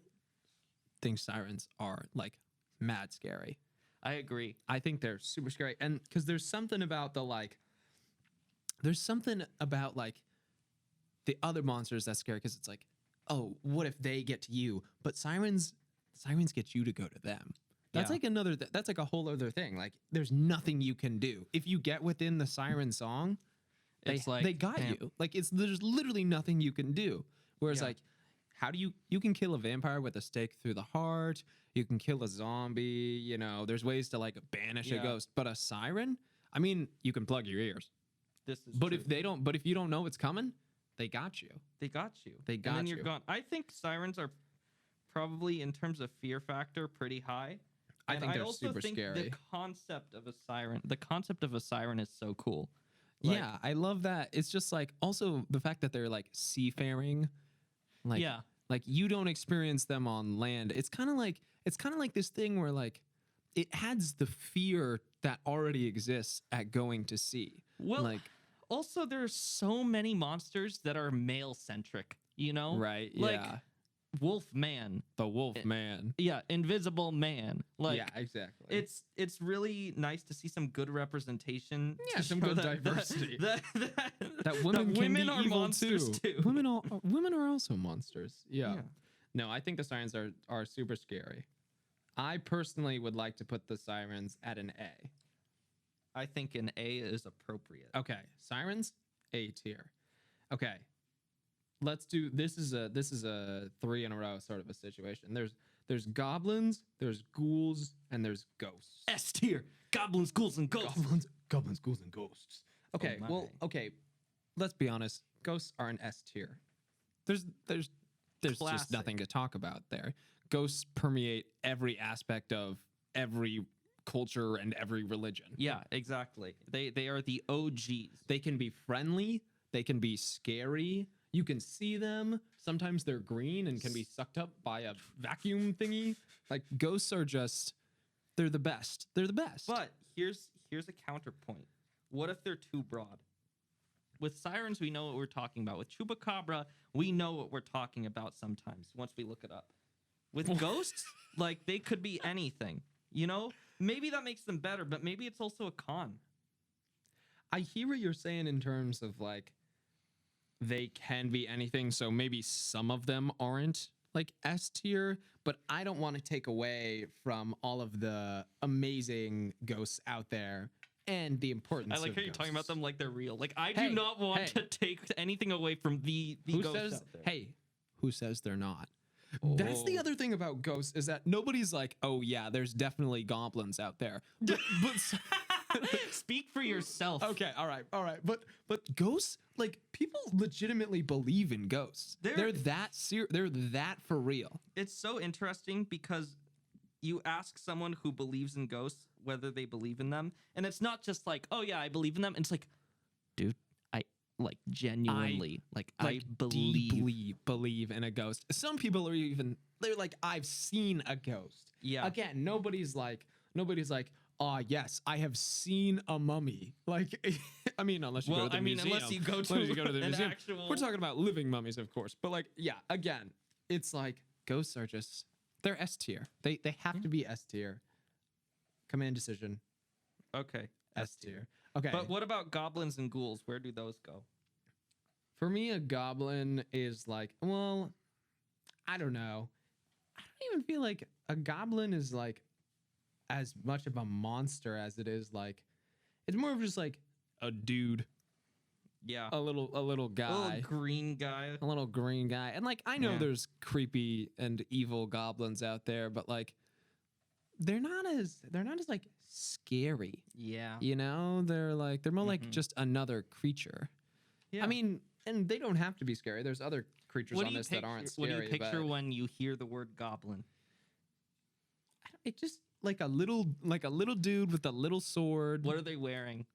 think sirens are like mad scary. I agree. I think they're super scary. And because there's something about the other monsters that's scary because it's like, oh, what if they get to you? But sirens get you to go to them. That's Yeah. like another, that's like a whole other thing. Like there's nothing you can do. If you get within the siren song, It's like, they got damn. you. Like there's literally nothing you can do. Whereas Yeah. like, how do you can kill a vampire with a stake through the heart. You can kill a zombie. You know, there's ways to like banish a Yeah. ghost. But a siren, I mean, you can plug your ears. This is But true. if you don't know it's coming, they got you. They got you. They And got then you. you're gone. I think sirens are probably, in terms of fear factor, pretty high. I And think they're also super think scary. The concept of a siren is so cool. Like, Yeah, I love that. It's just like also the fact that they're like seafaring. Like, Yeah. like you don't experience them on land. It's kind of like this thing where like it adds the fear that already exists at going to sea. Well, like also there's so many monsters that are male centric. You know, right, Like yeah. Wolf Man. The wolf man. Yeah, Invisible Man. Like, yeah, exactly. it's really nice to see some good representation. Yeah, to some show good that- diversity. That that women can be are evil monsters too. Women are also monsters. Yeah. Yeah. No, I think the sirens are super scary. I personally would like to put the sirens at an A. I think an A is appropriate. Okay, sirens, A tier. Okay, let's do this. Is a 3 in a row sort of a situation. There's goblins, there's ghouls, and there's ghosts. S tier. Goblins, ghouls, and ghosts. Goblins, ghouls, and ghosts. Okay, my. well, okay. Let's be honest. Ghosts are an S tier. There's just Classic. nothing to talk about there. Ghosts permeate every aspect of every culture and every religion. Yeah, exactly. They are the OGs. They can be friendly. They can be scary. You can see them. Sometimes they're green and can be sucked up by a vacuum thingy. Like ghosts are just, they're the best. They're the best. But here's a counterpoint. What if they're too broad? With sirens, we know what we're talking about. With Chupacabra, we know what we're talking about sometimes once we look it up. With ghosts, like they could be anything. You know? Maybe that makes them better, but maybe it's also a con. I hear what you're saying in terms of like, they can be anything. So maybe some of them aren't like S tier, but I don't want to take away from all of the amazing ghosts out there and the importance. I like of how you're talking about ghosts. them like they're real. Like I Hey, do not want hey. to take anything away from the Who ghosts says? out there. Hey, who says they're not? That's the Oh. other thing about ghosts is that nobody's like, oh yeah, there's definitely goblins out there. But Speak for yourself. okay, all right, but ghosts, like people legitimately believe in ghosts. They're that they're that for real. It's so interesting because you ask someone who believes in ghosts whether they believe in them, and it's not just like, oh yeah, I believe in them. It's like, dude, I like genuinely, I Deeply believe in a ghost. Some people are even they're like, I've seen a ghost. Yeah. Again, nobody's like, yes, I have seen a mummy. Like, I mean, unless you go to the museum. unless you go to, Unless you go to the an museum. actual. We're talking about living mummies, of course. But like, yeah, again, it's like ghosts are just they're S tier. They have to be S tier. Command decision. Okay. S tier. Okay. But what about goblins and ghouls? Where do those go? For me, a goblin is like, well, I don't know. I don't even feel like a goblin is like as much of a monster as it is like, it's more of just like a dude, Yeah. a little guy, A little green guy. a little green guy. And like, I know Yeah. there's creepy and evil goblins out there, but like, they're not as like scary. Yeah. You know, they're more like Mhm. just another creature. Yeah. I mean, and they don't have to be scary. There's other creatures on this that aren't scary. What do you picture but when you hear the word goblin? it just like a little dude with a little sword, What are they wearing?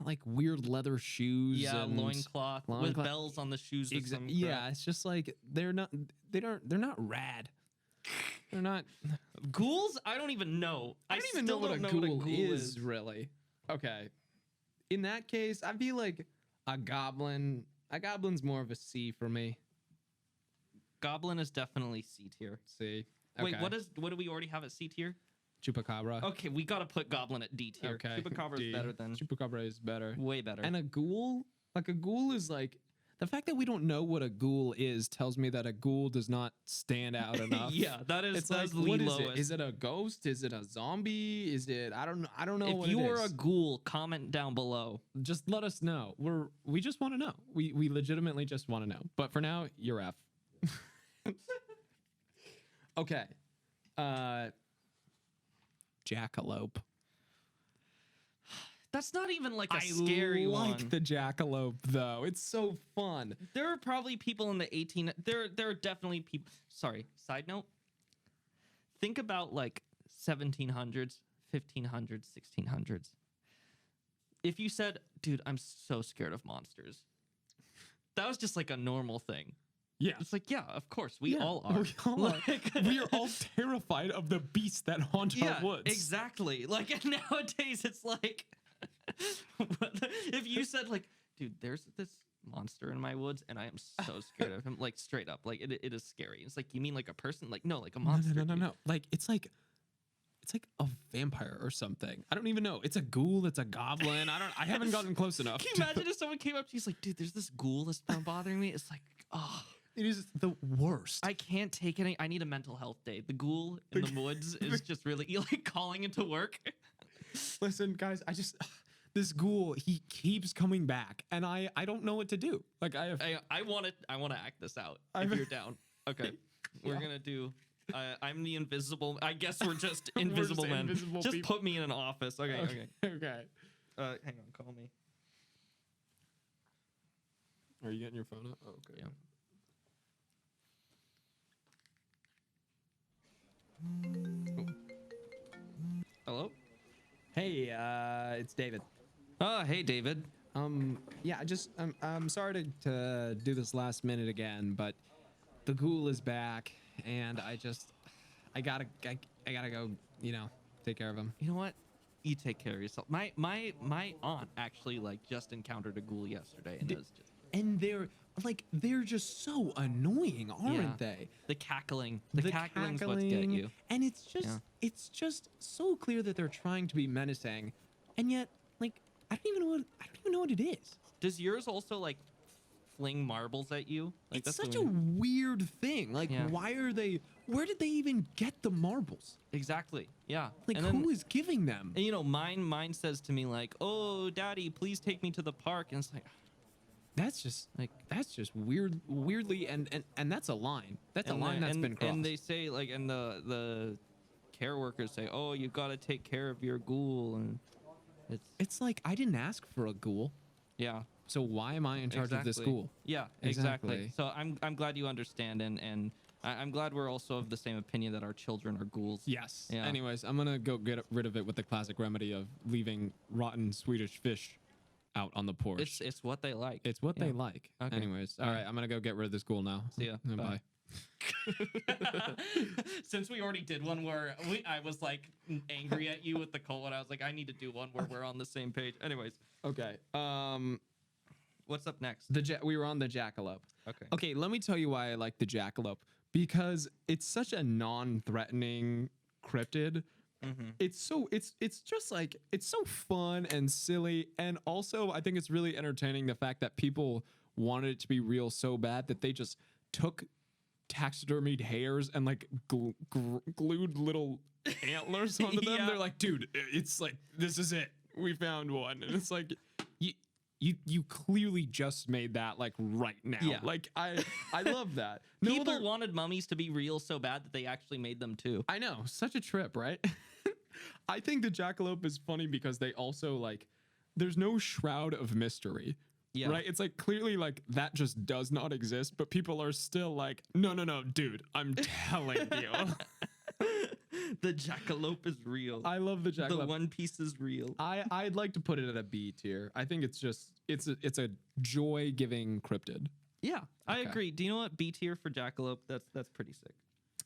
like weird leather shoes. Yeah, and loincloth with loincloth. bells on the shoes. Of some Yeah, crap. it's just like they're not rad. They're not. Ghouls? I don't even know. I don't even know what a ghoul is really. Okay, in that case, I feel like a goblin. A goblin's more of a C for me. Goblin is definitely C tier. C. Wait, Okay. what do we already have at C tier? Chupacabra? Okay, we gotta put Goblin at D tier. Okay. Chupacabra D. is better than Chupacabra is better. way better. And a ghoul, like a ghoul is like the fact that we don't know what a ghoul is tells me that a ghoul does not stand out enough. yeah, It's like, that's the what is lowest. it? Is it a ghost? Is it a zombie? Is it? I don't know. If what you it are a is. ghoul, comment down below. Just let us know. We just want to know. We legitimately just want to know. But for now, you're F. Okay. Jackalope. That's not even like a I scary like one. the jackalope though. It's so fun. There are probably people in the 18. There are definitely people. Sorry. Side note. Think about like 1700s, 1500s, 1600s. If you said, "Dude, I'm so scared of monsters," that was just like a normal thing. Yeah. It's like, yeah, of course, we all are. We all are. Like- We are all terrified of the beasts that haunt Yeah, our woods. exactly. Like nowadays, it's like, if you said like, "Dude, there's this monster in my woods, and I am so scared of him," like straight up, like it is scary. It's like, you mean like a person? Like no, like a monster. No. dude. Like it's like a vampire or something. I don't even know. It's a ghoul. It's a goblin. I haven't gotten close enough. Can you imagine if someone came up to you, he's like, "Dude, there's this ghoul that's been bothering me." It's like, oh. It is the worst. I can't take any. I need a mental health day. The ghoul in the woods is just really like calling into work. Listen, guys, this ghoul, he keeps coming back, and I don't know what to do. Like I want to act this out. I've- If you're down, okay. We're Yeah. gonna do. I'm the invisible. I guess we're just invisible just men. invisible Just people. put me in an office. Okay. Okay. Okay. Hang on. Call me. Are you getting your phone up? Oh, okay. Yeah. Hello. Hey, it's David. Oh, hey, David. Yeah, I'm sorry to do this last minute again, but the ghoul is back, and I gotta go, take care of him. You know what? You take care of yourself. My aunt actually like just encountered a ghoul yesterday, and it was just And they're just so annoying, aren't Yeah. they? the cackling. The cackling's what's get you. And it's just so clear that they're trying to be menacing, and yet like I don't even know what it is. Does yours also like fling marbles at you? Like It's that's such the a weird thing. Like Yeah. why are they where did they even get the marbles? Exactly. Yeah. Like, and who is giving them? And, you know, mine says to me like, "Oh, Daddy, please take me to the park." And it's like, That's just weirdly, and that's a line. That's a and line the- that's and, been crossed. And they say like, and the care workers say, "Oh, you got to take care of your ghoul," and It's like, I didn't ask for a ghoul, yeah. so why am I in charge of this ghoul? Yeah, exactly. So I'm glad you understand, and I'm glad we're also of the same opinion that our children are ghouls. Yes. Yeah. Anyways, I'm gonna go get rid of it with the classic remedy of leaving rotten Swedish fish out on the porch. It's what they like. It's what they like. Okay. Anyways, all right, I'm gonna go get rid of this ghoul now. See ya. Bye. Since we already did one where I was like angry at you with the colon, I was like, I need to do one where we're on the same page. Anyways, Okay. what's up next? We were on the jackalope. Okay. Okay, let me tell you why I like the jackalope, because it's such a non-threatening cryptid. It's just like, it's so fun and silly, and also I think it's really entertaining the fact that people wanted it to be real so bad that they just took taxidermied hairs and like glued little antlers onto them. Yeah. They're like, dude, it's like, this is it, we found one. And it's like, you clearly just made that like right now. Yeah. Like I love that. People wanted mummies to be real so bad that they actually made them too. I know, such a trip, right? I think the jackalope is funny because they also like, there's no shroud of mystery. Yeah. Right? It's like, clearly like that just does not exist, but people are still like, no, dude, I'm telling you. The jackalope is real. I love the jackalope. The One Piece is real. I'd like to put it at a B tier. I think it's a joy-giving cryptid. Yeah, I Okay. agree. Do you know what? B tier for jackalope. That's pretty sick.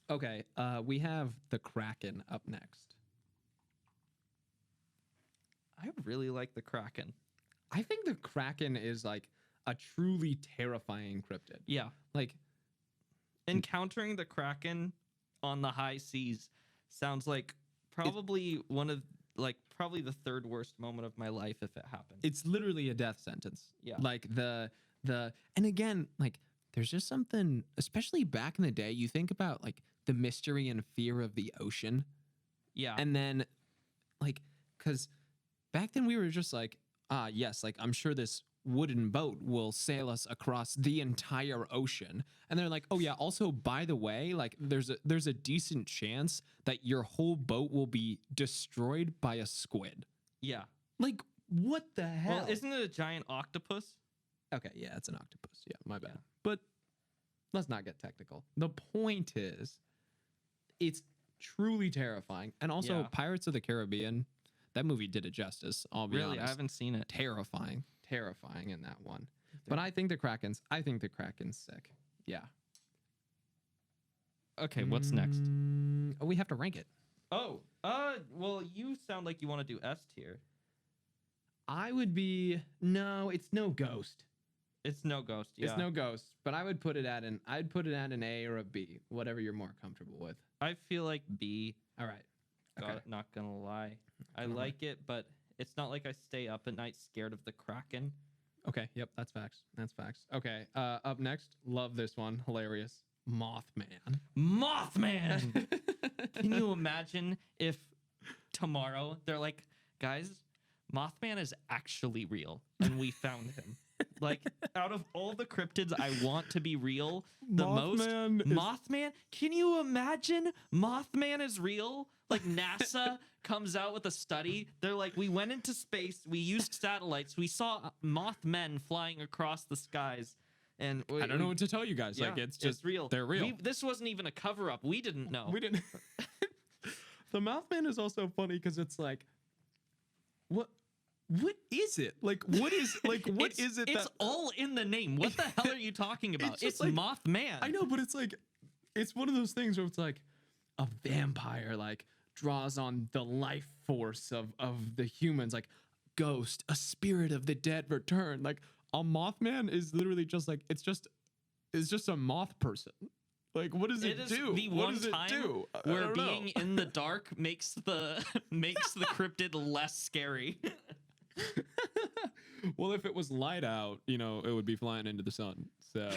Okay, we have the Kraken up next. I really like the Kraken. I think the Kraken is like a truly terrifying cryptid. Yeah. Like, Encountering the Kraken on the high seas sounds like probably probably the third worst moment of my life if it happened. it's literally a death sentence. Yeah. Like and again, like, there's just something, especially back in the day, you think about like the mystery and fear of the ocean. Yeah. And then like, cause back then we were just like, yes, like, I'm sure this wooden boat will sail us across the entire ocean. And they're like, oh yeah, also, by the way, like, there's a decent chance that your whole boat will be destroyed by a squid. yeah. Like, what the hell? Well, isn't it a giant octopus? Okay, yeah, it's an octopus. Yeah, my bad. Yeah. But let's not get technical. The point is, it's truly terrifying. And also, Yeah. Pirates of the Caribbean, that movie did it justice. I'll be Really, honest. I haven't seen it. Terrifying in that one. But I think the Kraken's sick. Yeah. Okay, what's next? Oh, we have to rank it. Oh, well, you sound like you want to do S tier. I would be, no, it's no ghost. It's no ghost. Yeah. It's no ghost, but I'd put it at an A or a B, whatever you're more comfortable with. I feel like B. All right. God, Okay. not gonna lie. I Alright. like it, but it's not like I stay up at night scared of the Kraken. Okay. Yep. That's facts. Okay. Up next, love this one. Hilarious. Mothman. Mothman! Can you imagine if tomorrow they're like, guys, Mothman is actually real and we found him? Like, out of all the cryptids I want to be real, Mothman, can you imagine Mothman is real? Like, NASA comes out with a study. They're like, we went into space, we used satellites, we saw Mothmen flying across the skies. And I don't know what to tell you guys. Like, it's just real. They're real. This wasn't even a cover up. We didn't know. We didn't. The Mothman is also funny because it's like, what is it? Like, what is It's that? all in the name. What the hell are you talking about? It's just It's like- Mothman. I know, but it's like, it's one of those things where it's like a vampire like draws on the life force of the humans, like ghost, a spirit of the dead return. Like, a Mothman is literally just like, it's just a moth person. Like, what does it do? The What one does it time do? I where don't know. being in the dark makes the cryptid less scary. Well, if it was light out, you know, it would be flying into the sun. So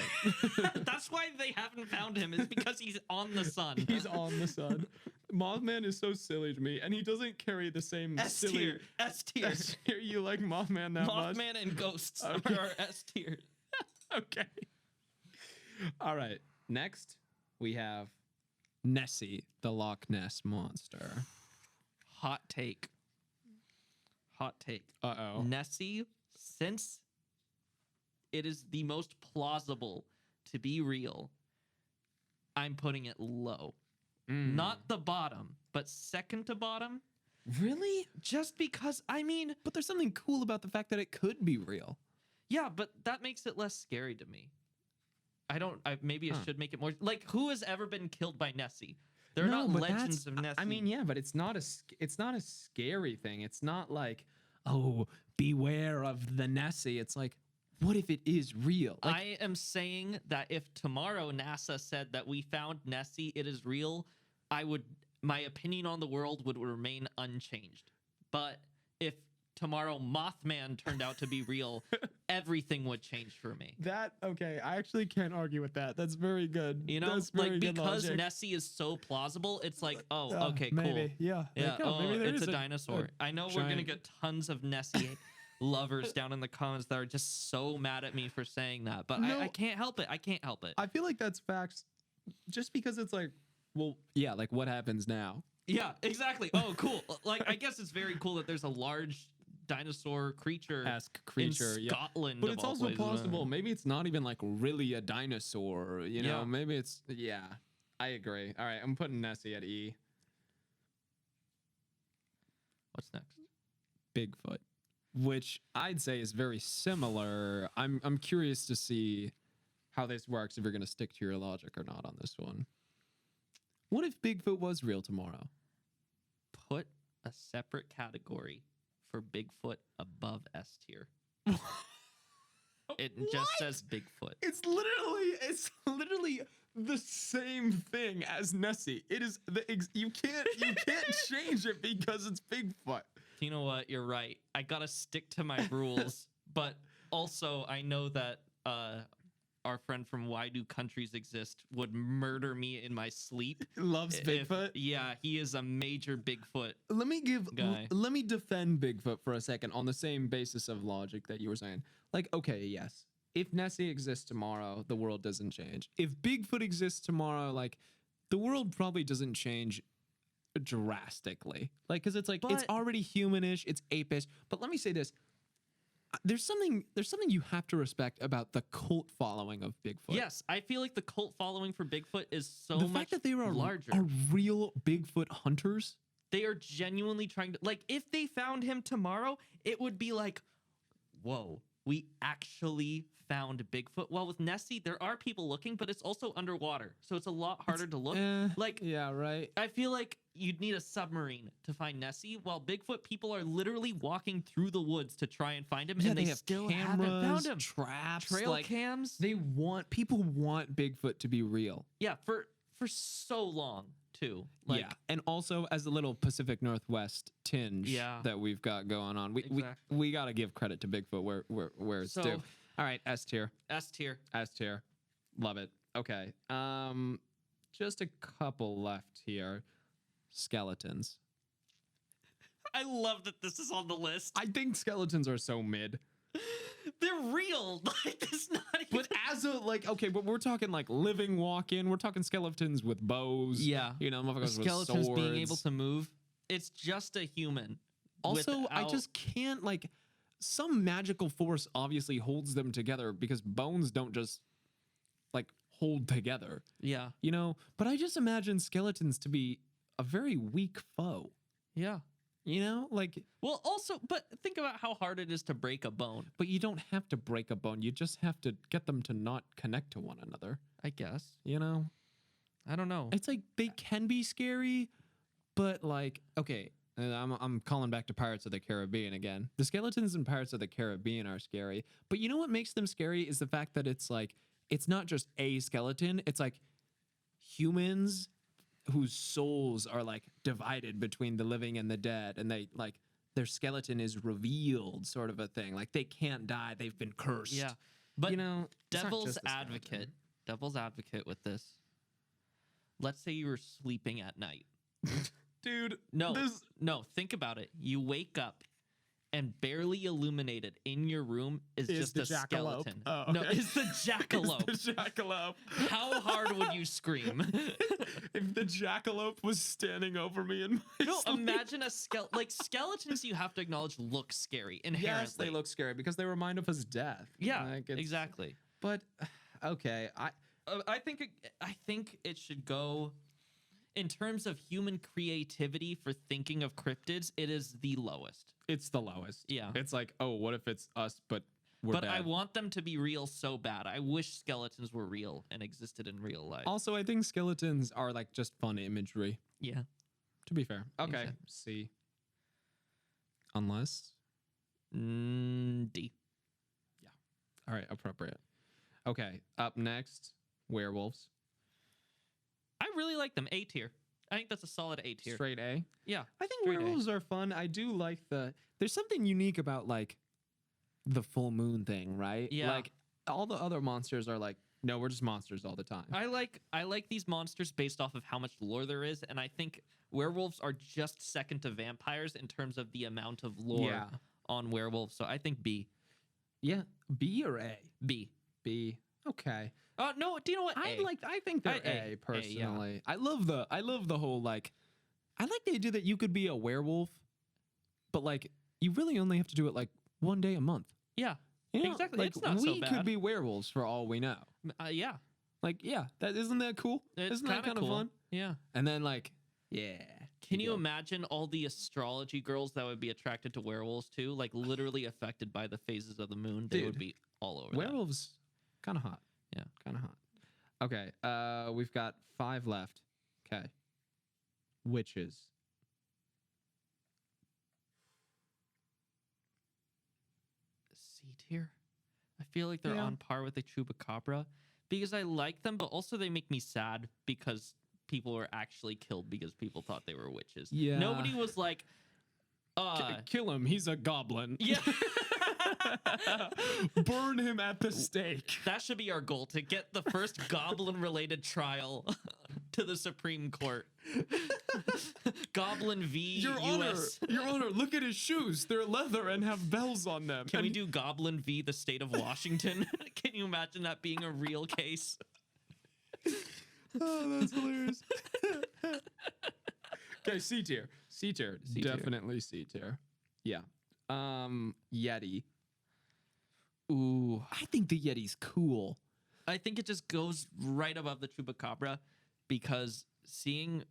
That's why they haven't found him, is because he's on the sun. he's on the sun. Mothman is so silly to me, and he doesn't carry the same S silly tier. S tier. S tier. You like Mothman that much? Mothman and ghosts Okay. are S tier. Okay. All right. Next, we have Nessie, the Loch Ness monster. Hot take. Hot take. Uh-oh. Nessie, since it is the most plausible to be real, I'm putting it low. Not the bottom, but second to bottom. Really? Just because, I mean, But there's something cool about the fact that it could be real. yeah, but that makes it less scary to me. Maybe it should make it more, like, who has ever been killed by Nessie? There are No, not but legends of Nessie. I mean, yeah, but it's not a scary thing. It's not like, oh, beware of the Nessie. It's like, what if it is real? Like, I am saying that if tomorrow NASA said that we found Nessie, it is real, my opinion on the world would remain unchanged. But if tomorrow Mothman turned out to be real, everything would change for me. okay, I actually can't argue with that. That's very good. You know, That's very like, good because logic. Nessie is so plausible, it's like, oh, Yeah, okay, cool. maybe. Yeah. Yeah, Like, oh, oh, maybe there it's is a dinosaur. I know we're gonna giant- get tons of Nessie lovers down in the comments that are just so mad at me for saying that, but No. I can't help it. I can't help it. I feel like that's facts, just because it's like, well, yeah, like what happens now? Yeah, exactly. Oh, cool. Like, I guess it's very cool that there's a large dinosaur creature Esque creature, in yeah. Scotland. But of it's all also places. plausible. Maybe it's not even like really a dinosaur. You know, Yeah. maybe it's I agree. All right, I'm putting Nessie at E. What's next? Bigfoot, which I'd say is very similar. I'm curious to see how this works, if you're gonna stick to your logic or not on this one. What if Bigfoot was real tomorrow? Put a separate category for Bigfoot above S tier. It just says Bigfoot. It's literally the same thing as Nessie. It is you can't change it because it's Bigfoot. You know what? You're right. I gotta stick to my rules, but also I know that our friend from Why Do Countries Exist would murder me in my sleep. Loves Bigfoot. Yeah, he is a major Bigfoot. Let guy. let me defend Bigfoot for a second on the same basis of logic that you were saying. Like, okay, yes, if Nessie exists tomorrow, the world doesn't change. If Bigfoot exists tomorrow, like, the world probably doesn't change drastically. Like, because it's like it's But- already humanish, it's apish. But let me say this: there's something you have to respect about the cult following of Bigfoot. Yes, I feel like the cult following for Bigfoot is so the much fact that they are larger. real Bigfoot hunters. They are genuinely trying to, like, if they found him tomorrow, it would be like, whoa, we actually found Bigfoot. Well, with Nessie, there are people looking, but it's also underwater, so it's a lot harder to look. Like, Yeah, right. I feel like you'd need a submarine to find Nessie, while Bigfoot people are literally walking through the woods to try and find him, and they have still cameras, haven't found him. traps, Trail like, cams. people want Bigfoot to be real. Yeah, for so long too. Like, Yeah, and also as a little Pacific Northwest tinge Yeah. that we've got going on, Exactly. we got to give credit to Bigfoot where it's So- due. All right, S tier, S tier. love it. Okay, just a couple left here. Skeletons. I love that this is on the list. I think skeletons are so mid. They're real. Like, it's not even... But as a, like, okay, but we're talking like living walk-in. We're talking skeletons with bows. Yeah. You know, motherfuckers with skeletons swords. being able to move. It's just a human. Also, I without- just can't, like, some magical force obviously holds them together because bones don't just, like, hold together, Yeah. you know? But I just imagine skeletons to be a very weak foe, Yeah. you know? Like, Well, also, but think about how hard it is to break a bone. but you don't have to break a bone. You just have to get them to not connect to one another, I guess. you know? I don't know. It's like they can be scary, but like, okay, I'm calling back to Pirates of the Caribbean again. The skeletons in Pirates of the Caribbean are scary, but you know what makes them scary is the fact that it's like, it's not just a skeleton, it's like humans whose souls are like divided between the living and the dead, and they like their skeleton is revealed, sort of a thing. Like they can't die; they've been cursed. Yeah, but you know, it's not devil's just the skeleton. advocate with this. Let's say you were sleeping at night. Dude. No, think about it. You wake up and barely illuminated in your room is just the a jackalope. skeleton. Oh, okay. No, it's the jackalope. It's the jackalope. How hard would you scream? If the jackalope was standing over me in my No, sleep. imagine a skeleton. Like skeletons, you have to acknowledge look scary inherently. Yes, they look scary because they remind of us death. Yeah, Like, exactly. But okay, I think it should go. In terms of human creativity for thinking of cryptids, it is the lowest. it's the lowest. Yeah. It's like, oh, what if it's us, but we're But dead? I want them to be real so bad. I wish skeletons were real and existed in real life. Also, I think skeletons are like just fun imagery. Yeah. To be fair. Okay. Exactly. C. Unless. D. All right. Appropriate. Okay. Up next, werewolves. I really like them. A tier. I think that's a solid A tier. Straight A. Yeah. I think straight A. werewolves are fun. I do like there's something unique about like the full moon thing, right? Yeah. Like all the other monsters are like, no, we're just monsters all the time. I like these monsters based off of how much lore there is, and I think werewolves are just second to vampires in terms of the amount of lore on werewolves. So I think B. Yeah. B or A? B. B. Okay. No, do you know what? I think they're A, A personally. yeah. I love the whole like I like the idea that you could be a werewolf, but like you really only have to do it like one day a month. Yeah. You know, Exactly. Like It's not so we bad. could be werewolves for all we know. Yeah. Like, yeah, isn't that cool? It's Isn't that kind of cool. fun? Yeah. And then like, yeah. Can you imagine all the astrology girls that would be attracted to werewolves too? Like literally affected by the phases of the moon. They would Dude, be all over that. werewolves kind of hot. Yeah. Kind of hot. Okay, we've got 5 left. Okay. Witches. C tier. I feel like they're Yeah. on par with the chupacabra because I like them, but also they make me sad because people were actually killed because people thought they were witches. Yeah. Nobody was like, Kill him. He's a goblin. yeah. Burn him at the stake. That should be our goal, to get the first goblin-related trial to the Supreme Court. Goblin v. Your US. Honor, look at his shoes. They're leather and have bells on them. Can we do Goblin v. the state of Washington? Can you imagine that being a real case? Oh, that's hilarious. Okay, C tier. C tier. tier. Definitely C tier. Yeah. Yeti. Ooh. I think the Yeti's cool. I think it just goes right above the chupacabra because seeing,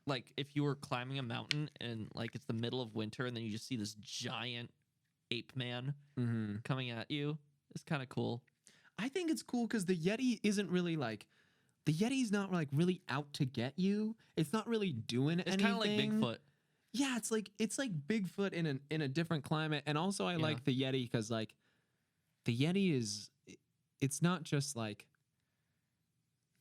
like, if you were climbing a mountain and, like, it's the middle of winter and then you just see this giant ape man coming at you, it's kind of cool. I think it's cool because the Yeti isn't really like, the Yeti's not like really out to get you. It's not really doing anything. It's kind of like Bigfoot. Yeah, it's like Bigfoot in a different climate. And also I like the Yeti because like the Yeti is, it's not just like,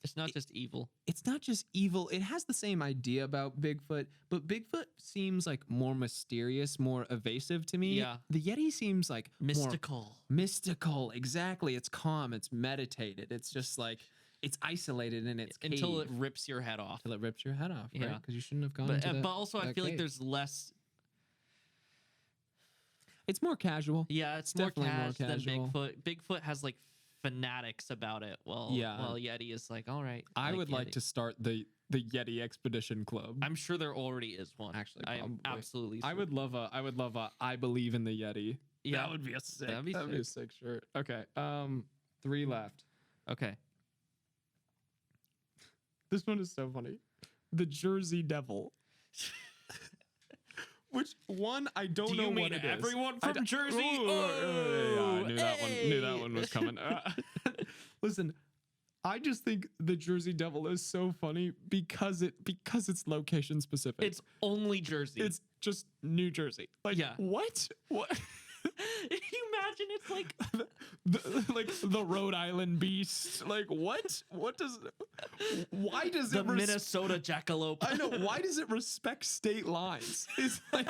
It's not just evil. it's not just evil. It has the same idea about Bigfoot, but Bigfoot seems like more mysterious, more evasive to me. Yeah. The Yeti seems like more Mystical. mystical. Exactly. It's calm. It's meditated. It's just like, it's isolated in its cave. Until it rips your head off. Until it rips your head off, right? Yeah. Because you shouldn't have gone But, into that, but also, I that feel like cave. there's less. It's more casual. Yeah, it's more definitely more cash than casual. Bigfoot. Bigfoot has like fanatics about it. Well, Yeti is like, all right. I would like Yeti. to start the Yeti Expedition Club. I'm sure there already is one. Actually, I am probably. absolutely. I would love a I believe in the Yeti. Yeah. That would be a sick. That'd be a sick shirt. Okay. 3 left. Okay. This one is so funny. The Jersey Devil. Which one? I don't know what it is. everyone I from d- Jersey? Ooh, yeah, I knew that one. Knew that hey! one was coming. Listen, I just think the Jersey Devil is so funny because it's location specific. It's only Jersey. It's just New Jersey. Like, Yeah. what? What? you imagine it's like like the Rhode Island beast. Like what? What does? Why does the it? Minnesota jackalope? I know. Why does it respect state lines? Is like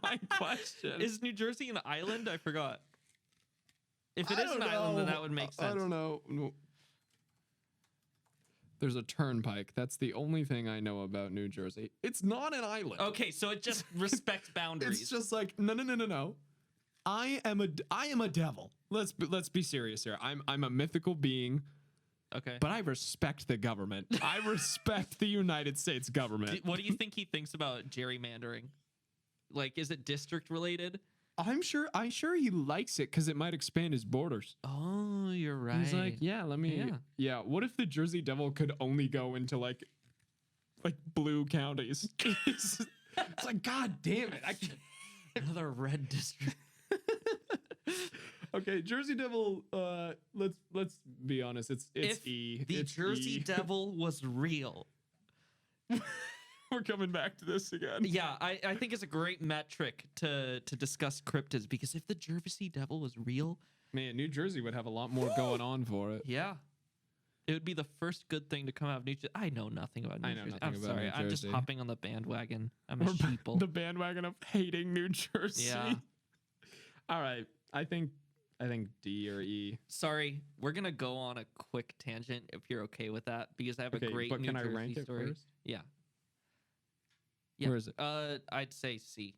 my question. Is New Jersey an island? I forgot. If it I is an don't island, then know. that would make sense. I don't know. No. There's a turnpike. That's the only thing I know about New Jersey. It's not an island. Okay, so it just respects boundaries. It's just like no. I am a devil. Let's be serious here. I'm a mythical being. Okay. But I respect the government. I respect the United States government. What do you think he thinks about gerrymandering? Like, is it district related? I'm sure he likes it because it might expand his borders. Oh, you're right. He's like, yeah, let me. Yeah. What if the Jersey Devil could only go into like blue counties? It's like, God damn it! I can't. Another red district. Okay, Jersey Devil. Let's be honest. It's if E. The it's Jersey E. Devil was real. We're coming back to this again. Yeah, I think it's a great metric to discuss cryptids, because if the Jersey Devil was real, Man, New Jersey would have a lot more going on for it. yeah, it would be the first good thing to come out of New Jersey. I know nothing about New Jersey. nothing I'm about sorry. New I'm just Jersey. hopping on the bandwagon. I'm a sheeple. The bandwagon of hating New Jersey. Yeah. All right. I think D or E. Sorry, we're gonna go on a quick tangent if you're okay with that, because I have a great but New can Jersey I rank story. it first? Yeah. Yeah. Where is it? I'd say C.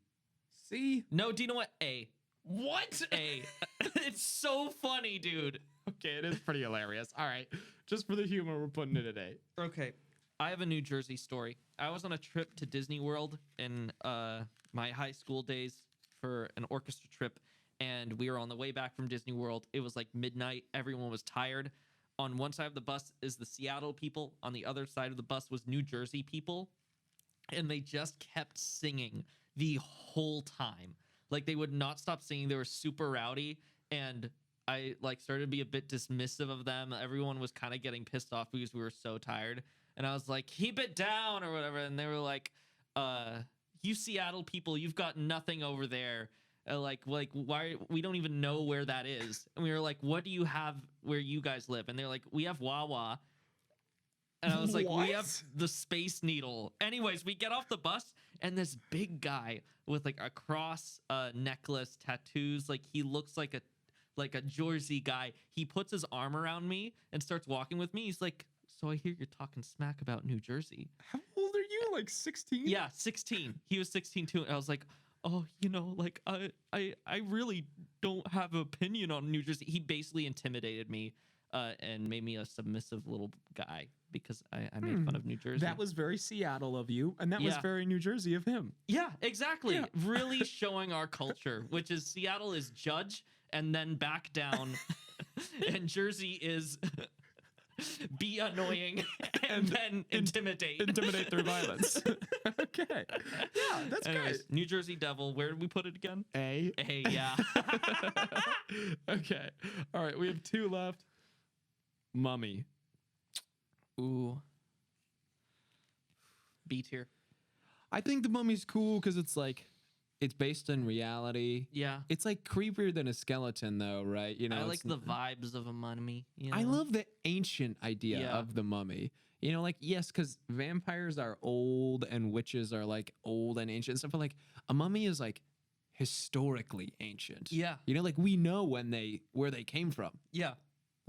C. No, do you know what? A. What? A. It's so funny, dude. Okay, it is pretty hilarious. All right. Just for the humor, we're putting it at A. Okay. I have a New Jersey story. I was on a trip to Disney World in my high school days for an orchestra trip, and we were on the way back from Disney World. It was like midnight. Everyone was tired. On one side of the bus is the Seattle people. On the other side of the bus was New Jersey people. And they just kept singing the whole time. Like, they would not stop singing. They were super rowdy. And I started to be a bit dismissive of them. Everyone was kind of getting pissed off because we were so tired. And I was like, keep it down or whatever. And they were like, you Seattle people, you've got nothing over there. Like why? We don't even know where that is. And we were like, what do you have where you guys live? And they're like, we have Wawa. And I was like, we have the Space Needle. Anyways, we get off the bus, and this big guy with like a cross necklace, tattoos, like he looks like a Jersey guy. He puts his arm around me and starts walking with me. He's like, so I hear you're talking smack about New Jersey. How old are you? Like 16? Yeah, 16. He was 16 too. And I was like, oh, like I really don't have an opinion on New Jersey. He basically intimidated me and made me a submissive little guy because I made fun of New Jersey. That was very Seattle of you, and that was very New Jersey of him. Yeah, exactly. Yeah. Really showing our culture, which is Seattle is judge and then back down, and Jersey is be annoying and then intimidate. Intimidate through violence. Okay. Yeah, that's Anyways, great. New Jersey Devil, where did we put it again? A. A, yeah. Okay. All right, we have 2 left. Mummy. Ooh. B tier. I think the Mummy's cool because it's based in reality. Yeah. It's like creepier than a skeleton, though, right? I like the vibes of a mummy. I love the ancient idea Yeah. of the mummy. Yes, because vampires are old and witches are like old and ancient and stuff, but like a mummy is like historically ancient. Yeah. We know where they came from. Yeah.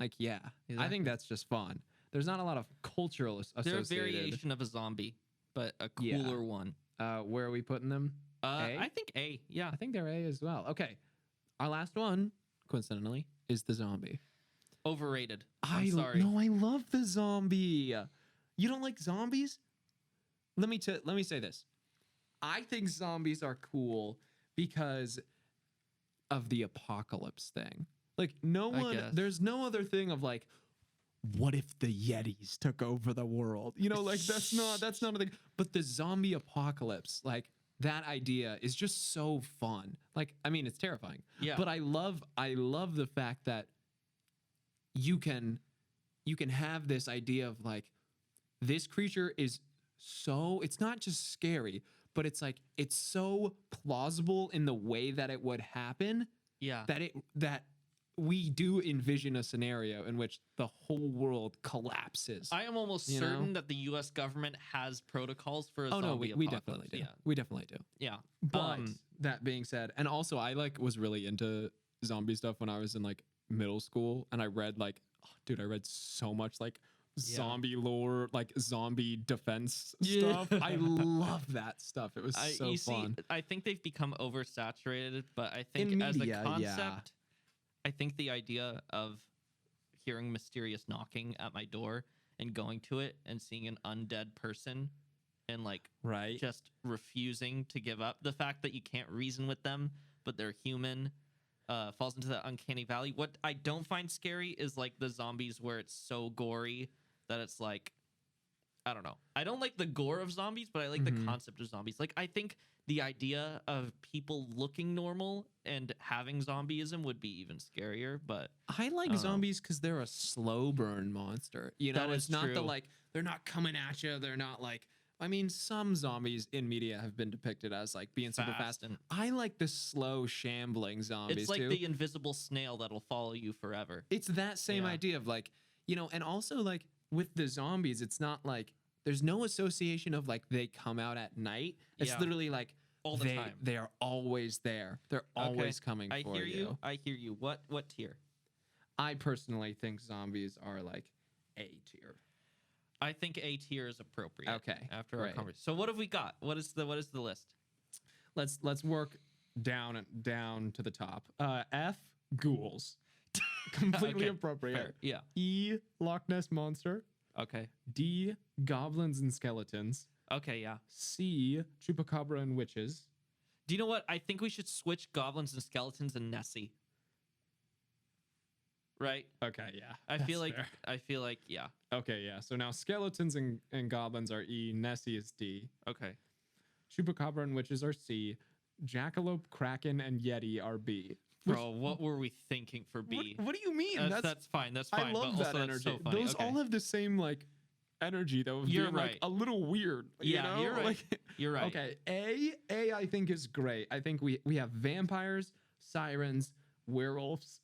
I Exactly. think that's just fun. There's not a lot of cultural They're associated. a variation of a zombie, but a cooler one. Where are we putting them? A? I think A. Yeah. I think they're A as well. Okay. Our last one, coincidentally, is the zombie. Overrated. I'm sorry. No, I love the zombie. You don't like zombies? Let me say this. I think zombies are cool because of the apocalypse thing. Like there's no other thing of like, what if the Yetis took over the world? That's not a thing. But the zombie apocalypse, like that idea is just so fun. It's terrifying. Yeah. But I love the fact that you can have this idea of like, this creature is it's not just scary, but it's like, it's so plausible in the way that it would happen Yeah. that we do envision a scenario in which the whole world collapses. I am almost You know? certain that the U.S. government has protocols for a Oh no, zombie we apocalypse. definitely do. Yeah. We definitely do. Yeah. But that being said, and also I like was really into zombie stuff when I was in like middle school, and I read like, oh, dude, I read so much like zombie lore, like zombie defense stuff. I love that stuff. It was so fun. I think they've become oversaturated, but I think In as media, a concept, yeah. I think the idea of hearing mysterious knocking at my door and going to it and seeing an undead person and like Right. just refusing to give up, the fact that you can't reason with them but they're human, falls into that uncanny valley. What I don't find scary is like the zombies where it's so gory that it's like, I don't know. I don't like the gore of zombies, but I like the concept of zombies. Like, I think the idea of people looking normal and having zombieism would be even scarier. But I like zombies because they're a slow burn monster. You know, That it's is not the true. like they're not coming at you. They're not like. I mean, some zombies in media have been depicted as like being super fast. and I like the slow, shambling zombies it's like too. the invisible snail that'll follow you forever. It's that same Yeah. idea of like, you know, and also like with the zombies, it's not like there's no association of like they come out at night. It's Yeah. literally like All the time. They are always there. They're always coming I for hear you. I hear you. What tier? I personally think zombies are like A tier. I think A tier is appropriate. Okay, After our great. conversation. So what have we got? What is the list? Let's work down to the top. F, ghouls. Completely Okay, appropriate. fair. Yeah. E, Loch Ness monster. Okay. D, goblins and skeletons. Okay, yeah. C, chupacabra and witches. Do you know what? I think we should switch goblins and skeletons and Nessie. Right? Okay, yeah. I feel like fair. Yeah. Okay, yeah. So now skeletons and goblins are E, Nessie is D. Okay. Chupacabra and witches are C. Jackalope, Kraken, and Yeti are B. Bro, what were we thinking for B? What do you mean? That's fine. That's fine. I love but that also energy. That's so funny. Those Okay. all have the same like energy though. Of You're being, like, right. a little weird. Yeah, you know? you're right. Like, You're right. Okay, A I think is great. I think we have vampires, sirens, werewolves,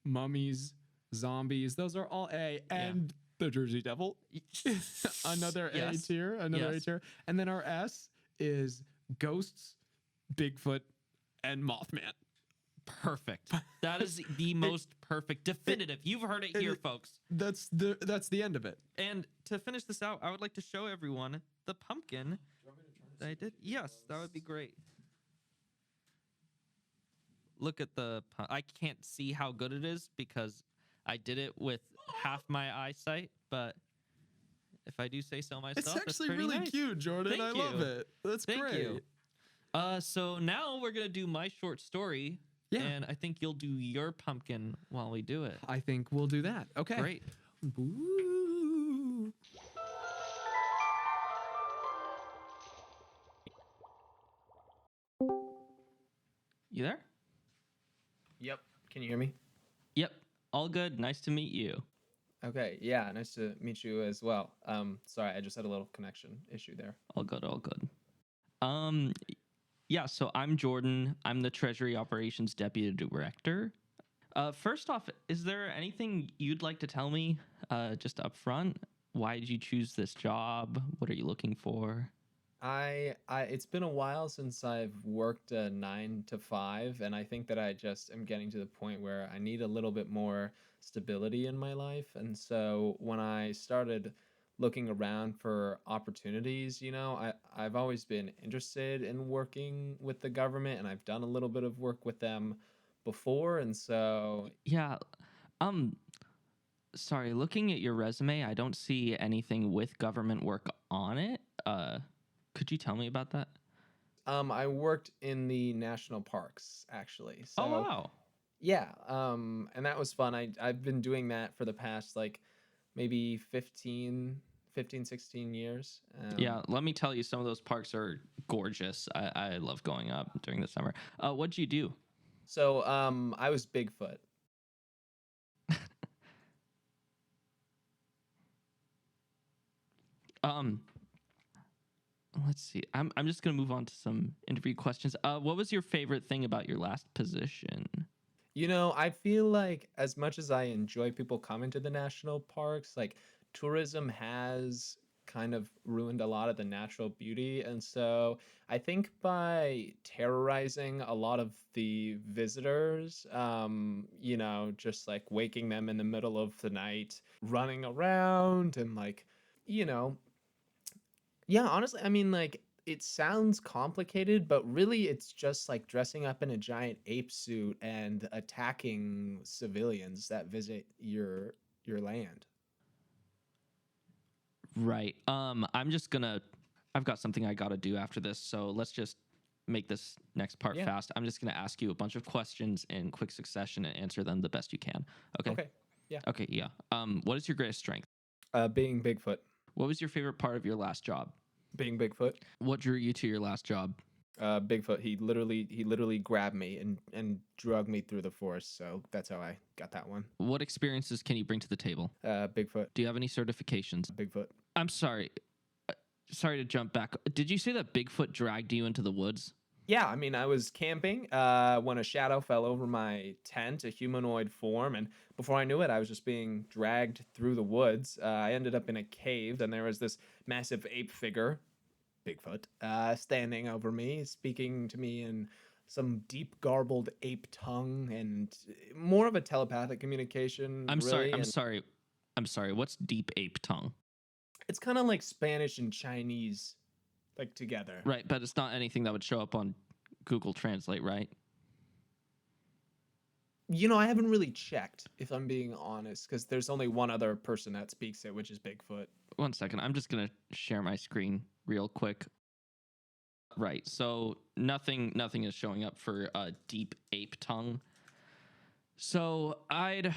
mummies, zombies. Those are all A, and the Jersey Devil. Another A Yes. tier. Another A Yes. tier. And then our S is ghosts, Bigfoot, and Mothman. Perfect. That is the most perfect, definitive. You've heard it here, folks. That's the end of it. And to finish this out, I would like to show everyone the pumpkin that I did. Yes, that would be great. Look at the. I can't see how good it is because I did it with half my eyesight. But if I do say so myself, It's actually pretty really nice. cute, Jordan. Thank I love you. it. That's Thank great. you. So now we're gonna do my short story. Yeah. And I think you'll do your pumpkin while we do it. I think we'll do that. Okay. Great. Boo. You there? Yep. Can you hear me? Yep. All good. Nice to meet you. Okay. Yeah. Nice to meet you as well. Sorry, I just had a little connection issue there. All good. All good. Yeah. So I'm Jordan. I'm the Treasury Operations Deputy Director. First off, is there anything you'd like to tell me, just up front? Why did you choose this job? What are you looking for? It's been a while since I've worked a 9 to 5, and I think that I just am getting to the point where I need a little bit more stability in my life. And so when I started looking around for opportunities, you know, I've always been interested in working with the government, and I've done a little bit of work with them before. And so Yeah. Sorry, looking at your resume, I don't see anything with government work on it. Could you tell me about that? I worked in the national parks actually. So Oh, wow. yeah, and that was fun. I've been doing that for the past like maybe 15, 16 years. Yeah, let me tell you, some of those parks are gorgeous. I love going up during the summer. What'd you do? So I was Bigfoot. Let's see. I'm just gonna move on to some interview questions. What was your favorite thing about your last position? You know, I feel like as much as I enjoy people coming to the national parks, like tourism has kind of ruined a lot of the natural beauty. And so I think by terrorizing a lot of the visitors, just like waking them in the middle of the night, running around and like, you know, yeah, honestly, I mean, like, it sounds complicated, but really it's just like dressing up in a giant ape suit and attacking civilians that visit your land. Right. I've got something I gotta do after this, so let's just make this next part Yeah. fast. I'm just gonna ask you a bunch of questions in quick succession and answer them the best you can. Okay. Okay. Yeah. Okay, yeah. What is your greatest strength? Being Bigfoot. What was your favorite part of your last job? Being Bigfoot. What drew you to your last job? Bigfoot. He literally grabbed me and drug me through the forest. So that's how I got that one. What experiences can you bring to the table? Bigfoot. Do you have any certifications? Bigfoot. I'm sorry. Sorry to jump back. Did you say that Bigfoot dragged you into the woods? Yeah, I mean, I was camping when a shadow fell over my tent, a humanoid form, and before I knew it, I was just being dragged through the woods. I ended up in a cave, and there was this massive ape figure, Bigfoot, standing over me, speaking to me in some deep garbled ape tongue and more of a telepathic communication. I'm sorry. really, I'm and sorry. I'm sorry. What's deep ape tongue? It's kind of like Spanish and Chinese, like together. Right, but it's not anything that would show up on Google Translate, right? You know, I haven't really checked, if I'm being honest, because there's only one other person that speaks it, which is Bigfoot. One second. I'm just going to share my screen real quick. Right. So nothing is showing up for deep ape tongue. So I'd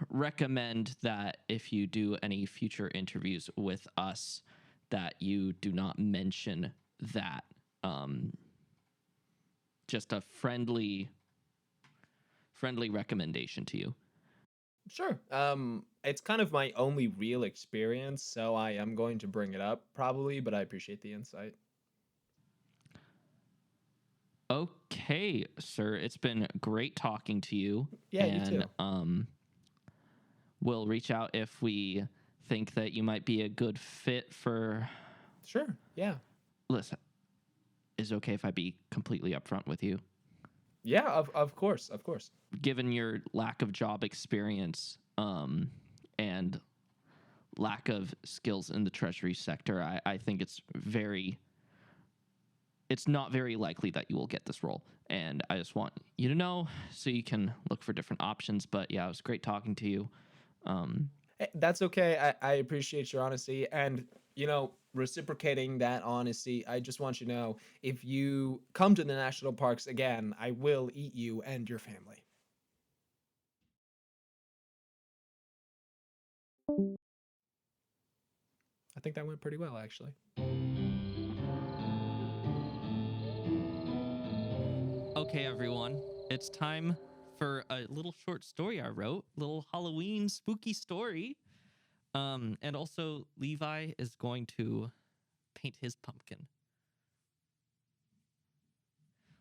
recommend that if you do any future interviews with us, that you do not mention that. Just a friendly recommendation to you. Sure. It's kind of my only real experience, so I am going to bring it up probably, but I appreciate the insight. Okay, sir. It's been great talking to you. Yeah, you and, too. We'll reach out if we think that you might be a good fit for. Sure. Yeah. Listen, is it okay if I be completely upfront with you? Yeah, of course, of course. Given your lack of job experience, and lack of skills in the treasury sector, I think it's not very likely that you will get this role. And I just want you to know so you can look for different options. But yeah, it was great talking to you. That's okay. I appreciate your honesty and, reciprocating that honesty. I just want you to know if you come to the national parks again, I will eat you and your family. I think that went pretty well, actually. Okay, everyone, it's time for a little short story I wrote, little Halloween spooky story. And also Levi is going to paint his pumpkin.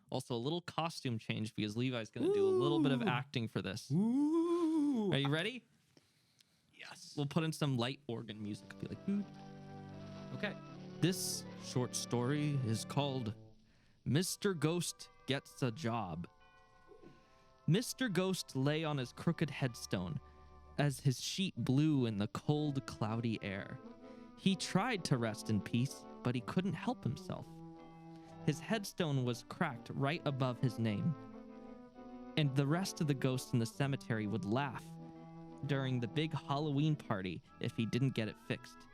Also a little costume change because Levi's going to do a little bit of acting for this. Ooh. Are you ready? Yes. We'll put in some light organ music. Be like, "Ooh." Okay. This short story is called Mr. Ghost Gets a Job. Mr. Ghost lay on his crooked headstone as his sheet blew in the cold, cloudy air. He tried to rest in peace, but he couldn't help himself. His headstone was cracked right above his name, and the rest of the ghosts in the cemetery would laugh during the big Halloween party if he didn't get it fixed.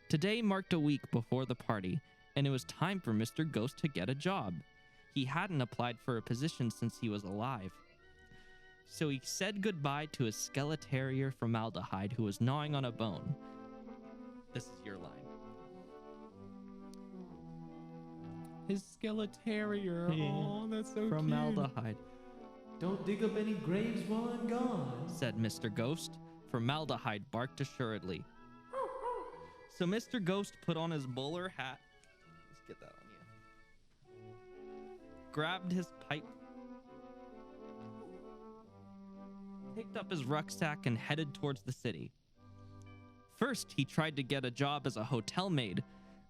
Today marked a week before the party, and it was time for Mr. Ghost to get a job. He hadn't applied for a position since he was alive. So he said goodbye to his Skeletarier Formaldehyde who was gnawing on a bone. This is your line. His Skeletarier. Oh, that's so cute. Formaldehyde, Don't dig up any graves while I'm gone. said Mr. Ghost. Formaldehyde barked assuredly. So Mr. Ghost put on his bowler hat. Let's get that on you. Grabbed his pipe. picked up his rucksack and headed towards the city. First, he tried to get a job as a hotel maid,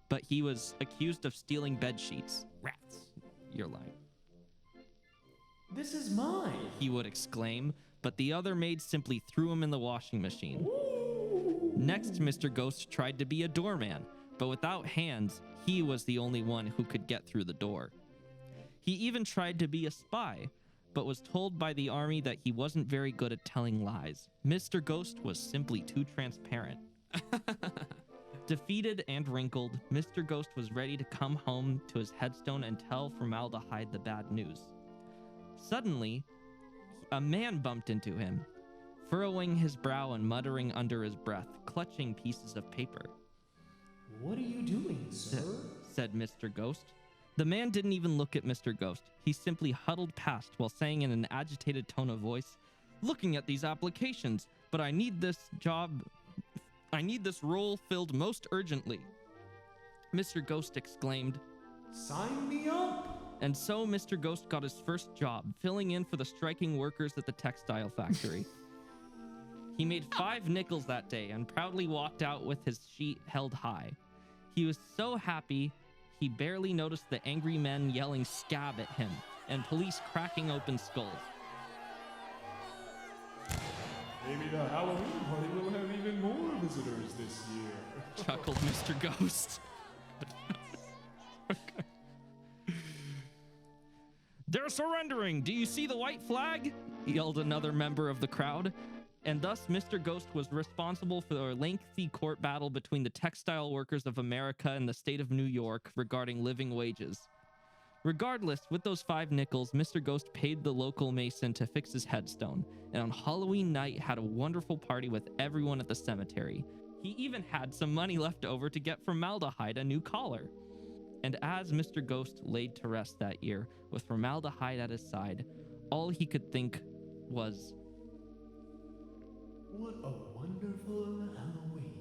but he was accused of stealing bed sheets. Rats, you're lying. This is mine. He would exclaim, but the other maid simply threw him in the washing machine. Next, Mr. Ghost tried to be a doorman, but without hands, he was the only one who could get through the door. He even tried to be a spy, but was told by the army that he wasn't very good at telling lies. Mr. Ghost was simply too transparent. Defeated and wrinkled, Mr. Ghost was ready to come home to his headstone and tell Formaldehyde the bad news. Suddenly, a man bumped into him, furrowing his brow and muttering under his breath, clutching pieces of paper. What are you doing, sir? Said Mr. Ghost. The man didn't even look at Mr. Ghost. He simply huddled past while saying in an agitated tone of voice, "Looking at these applications, but I need this role filled most urgently." Mr. Ghost exclaimed, Sign me up. and so Mr. Ghost got his first job, filling in for the striking workers at the textile factory. He made 5 nickels that day and proudly walked out with his sheet held high. He was so happy, he barely noticed the angry men yelling "scab" at him and police cracking open skulls. Maybe the Halloween party will have even more visitors this year. Chuckled Mr. Ghost. "They're surrendering! Do you see the white flag?" yelled another member of the crowd. And thus Mr. Ghost was responsible for a lengthy court battle between the textile workers of America and the state of New York regarding living wages. Regardless, with those 5 nickels, Mr. Ghost paid the local mason to fix his headstone, and on Halloween night had a wonderful party with everyone at the cemetery. He even had some money left over to get Formaldehyde a new collar. And as Mr. Ghost laid to rest that year, with Formaldehyde at his side, all he could think was, What a wonderful Halloween.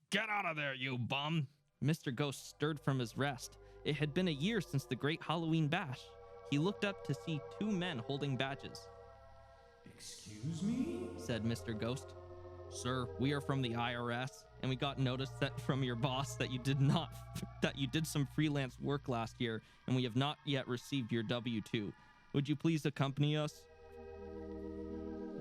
"Get out of there, you bum!" Mr. Ghost stirred from his rest. It had been a year since the great Halloween bash. He looked up to see 2 men holding badges. Excuse me? Said Mr. Ghost. "Sir, we are from the IRS, and we got notice that from your boss that you did some freelance work last year, and we have not yet received your W-2. Would you please accompany us?"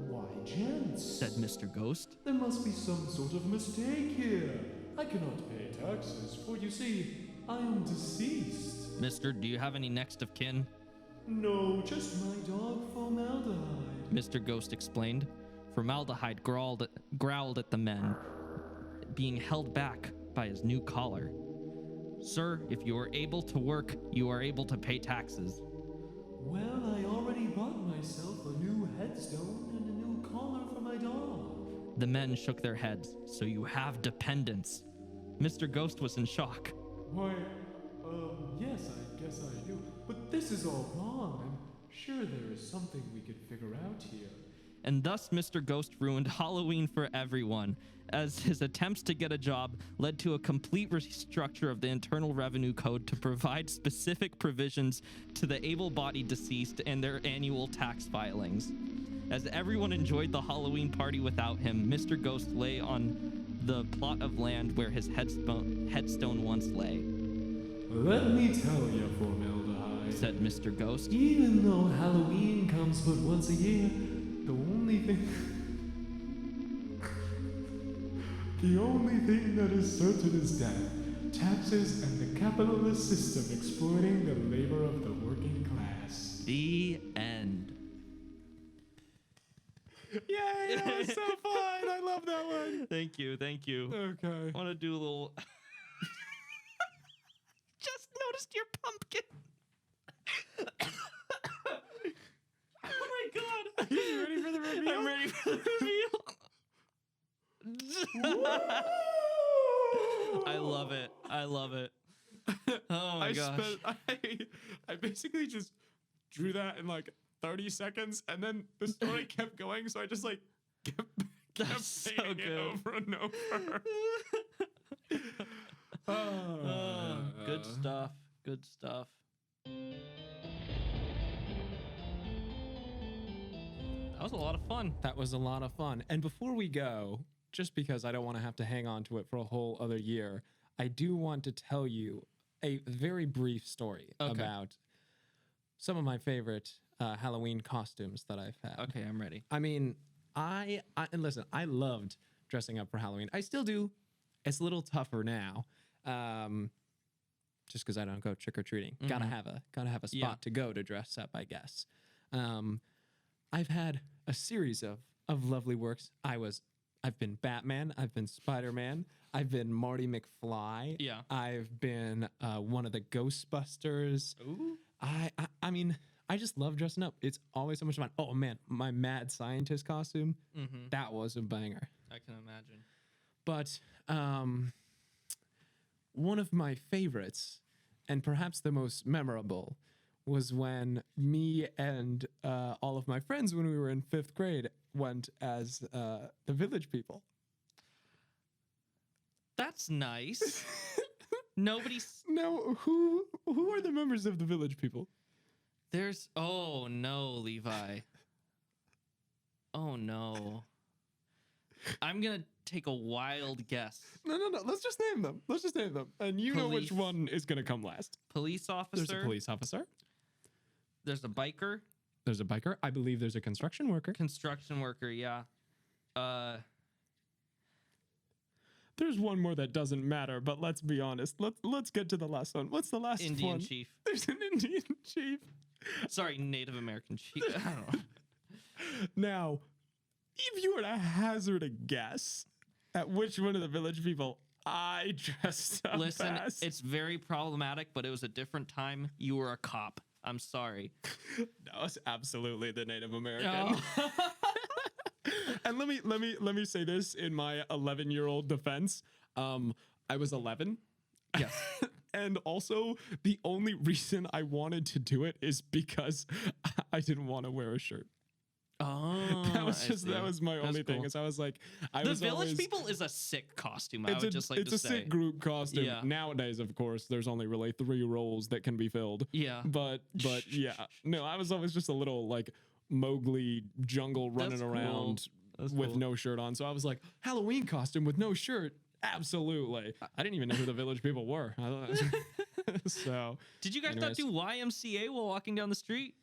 Why, gents, Said Mr. Ghost. there must be some sort of mistake here. I cannot pay taxes, for you see, I am deceased. "Mister, do you have any next of kin?" No, just my dog Formaldehyde. Mr. Ghost explained. Formaldehyde growled at the men, being held back by his new collar. "Sir, if you are able to work, you are able to pay taxes." Well, I already bought myself a new headstone and a new collar for my dog. The men shook their heads. "So you have dependents." Mr. Ghost was in shock. Why, yes, I guess I do. But this is all wrong. I'm sure there is something we could figure out here. And thus Mr. Ghost ruined Halloween for everyone, as his attempts to get a job led to a complete restructure of the Internal Revenue Code to provide specific provisions to the able-bodied deceased and their annual tax filings. As everyone enjoyed the Halloween party without him, Mr. Ghost lay on the plot of land where his headstone once lay. Let me tell you, Formaldehyde, Said Mr. Ghost. even though Halloween comes but once a year, the only thing that is certain is death, taxes, and the capitalist system exploiting the labor of the working class. The end. Yay, that was so fun. I love that one. Thank you. Okay. I want to do a little... Just noticed your pumpkin. Oh my god. Are you ready for the reveal? I'm ready for the reveal. I love it. Oh my gosh. I basically just drew that in like 30 seconds, and then the story kept going, so I just like kept That's so painting it good. over and over. Good stuff. That was a lot of fun. That was a lot of fun. And before we go, just because I don't want to have to hang on to it for a whole other year, I do want to tell you a very brief story about some of my favorite Halloween costumes that I've had. Okay, I'm ready. I mean, and listen, I loved dressing up for Halloween. I still do. It's a little tougher now, just because I don't go trick or treating. Gotta have a spot to go to dress up, I guess. I've had a series of lovely works. I've been Batman. I've been Spider-Man. I've been Marty McFly. Yeah. I've been one of the Ghostbusters. Ooh. I mean, I just love dressing up. It's always so much fun. Oh man, my mad scientist costume, that was a banger. I can imagine. But one of my favorites, and perhaps the most memorable, was when me and all of my friends, when we were in 5th grade, went as the Village People. That's nice. Nobody's. Now, who are the members of the Village People? There's. Oh no, Levi. Oh no. I'm gonna take a wild guess. No. Let's just name them. And you know which one is gonna come last. Police officer. There's a police officer. There's a biker. There's a biker. I believe there's a construction worker. Construction worker. Yeah. There's one more that doesn't matter, but let's be honest. Let's get to the last one. What's the last one? Indian chief. There's an Indian chief. Sorry, Native American chief. I don't know. Now, if you were to hazard a guess at which one of the Village People I dressed up Listen, as. it's very problematic, but it was a different time. You were a cop. I'm sorry. That was absolutely the Native American. Oh. And let me say this in my 11-year-old defense. I was 11. Yes. And also, the only reason I wanted to do it is because I didn't want to wear a shirt. Oh, that was my only thing. cool. Is I was like, The Village People is a sick costume. I would just like to say. It's a sick group costume. Yeah. Nowadays, of course, there's only really 3 roles that can be filled. Yeah. But yeah, no, I was always just a little like Mowgli jungle running That's cool. around That's with cool. no shirt on. So I was like, Halloween costume with no shirt. Absolutely. I didn't even know who the Village People were. So, Did you guys anyways. not do YMCA while walking down the street?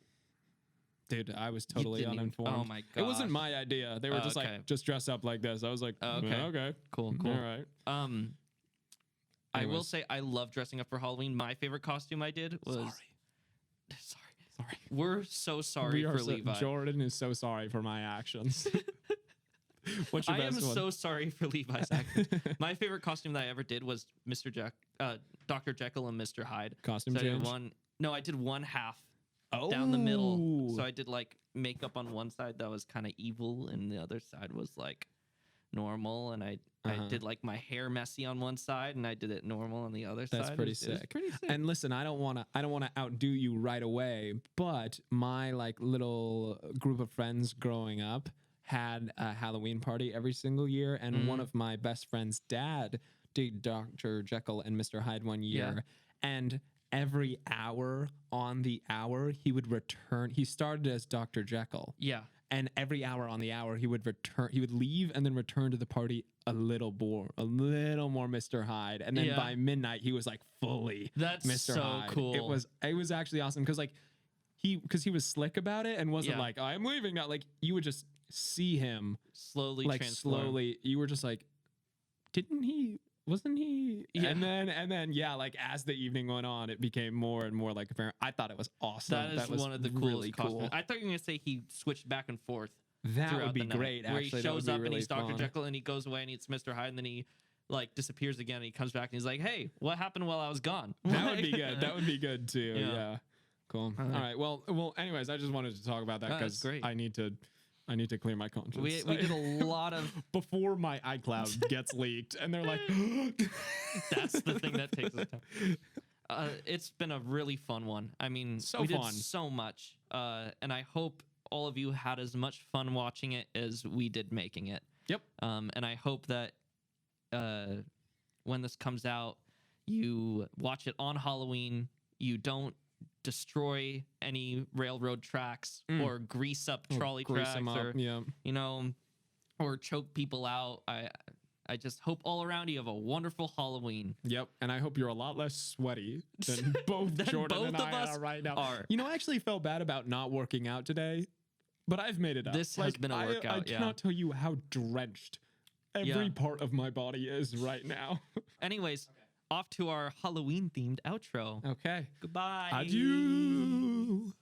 dude, I was totally didn't even- uninformed. oh my It wasn't gosh. my idea. They were Oh, just okay. like, just dress up like this. I was like, Oh, okay. okay. Cool. All right. I will Anyways. say I love dressing up for Halloween. My favorite costume I did was. Sorry. We're so sorry for Levi. Jordan is so sorry for my actions. What's your I am best one? so sorry for Levi's actions. My favorite costume that I ever did was Dr. Jekyll and Mr. Hyde. Costume So I did change? I did one half down the middle. So Oh. I did like makeup on one side that was kind of evil, and the other side was like normal. And I did like my hair messy on one side, and I did it normal on the other side. That's pretty It was sick. pretty sick. And listen, I don't want to outdo you right away, but my like little group of friends growing up had a Halloween party every single year, and one of my best friend's dad did Dr. Jekyll and Mr. Hyde one year, and every hour on the hour he would return. He started as Dr. Jekyll. Yeah. And every hour on the hour he would leave and then return to the party a little more Mr. Hyde. And then Yeah. by midnight he was like fully That's Mr. so Hyde. cool. It was actually awesome because like he was slick about it and wasn't Yeah. like, I'm leaving now. Like you would just see him Slowly like transform. slowly. You were just like, wasn't he? Yeah. And then yeah, like as the evening went on, it became more and more like apparent. I thought it was awesome. That is was one of the coolest really costumes. cool. I thought you were gonna say he switched back and forth. That throughout would be the night, great. Where Actually, he shows that up would be and really he's Dr. fun. Jekyll and he goes away and he's Mr. Hyde and then he like disappears again and he comes back and he's like, "Hey, what happened while I was gone?" That would be good. That would be good too. Yeah. Yeah. Cool. All right. Well. Anyways, I just wanted to talk about that That's because great. I need to clear my conscience. we did a lot of. before my iCloud gets leaked, and they're like, That's the thing that takes us time. It's been a really fun one. I mean, So we did fun. so much, and I hope all of you had as much fun watching it as we did making it. Yep. And I hope that when this comes out, you watch it on Halloween. You don't destroy any railroad tracks or grease up Or trolley grease tracks 'em up, or yeah. you know, or choke people out. I just hope all around you have a wonderful Halloween. Yep, and I hope you're a lot less sweaty than both Than Jordan both and of I us are right now. are. You know, I actually felt bad about not working out today, but I've made it up. This has been a I workout, yeah. cannot tell you how drenched every Yeah. part of my body is right now. Anyways, off to our Halloween themed outro. Okay. Goodbye. Adieu.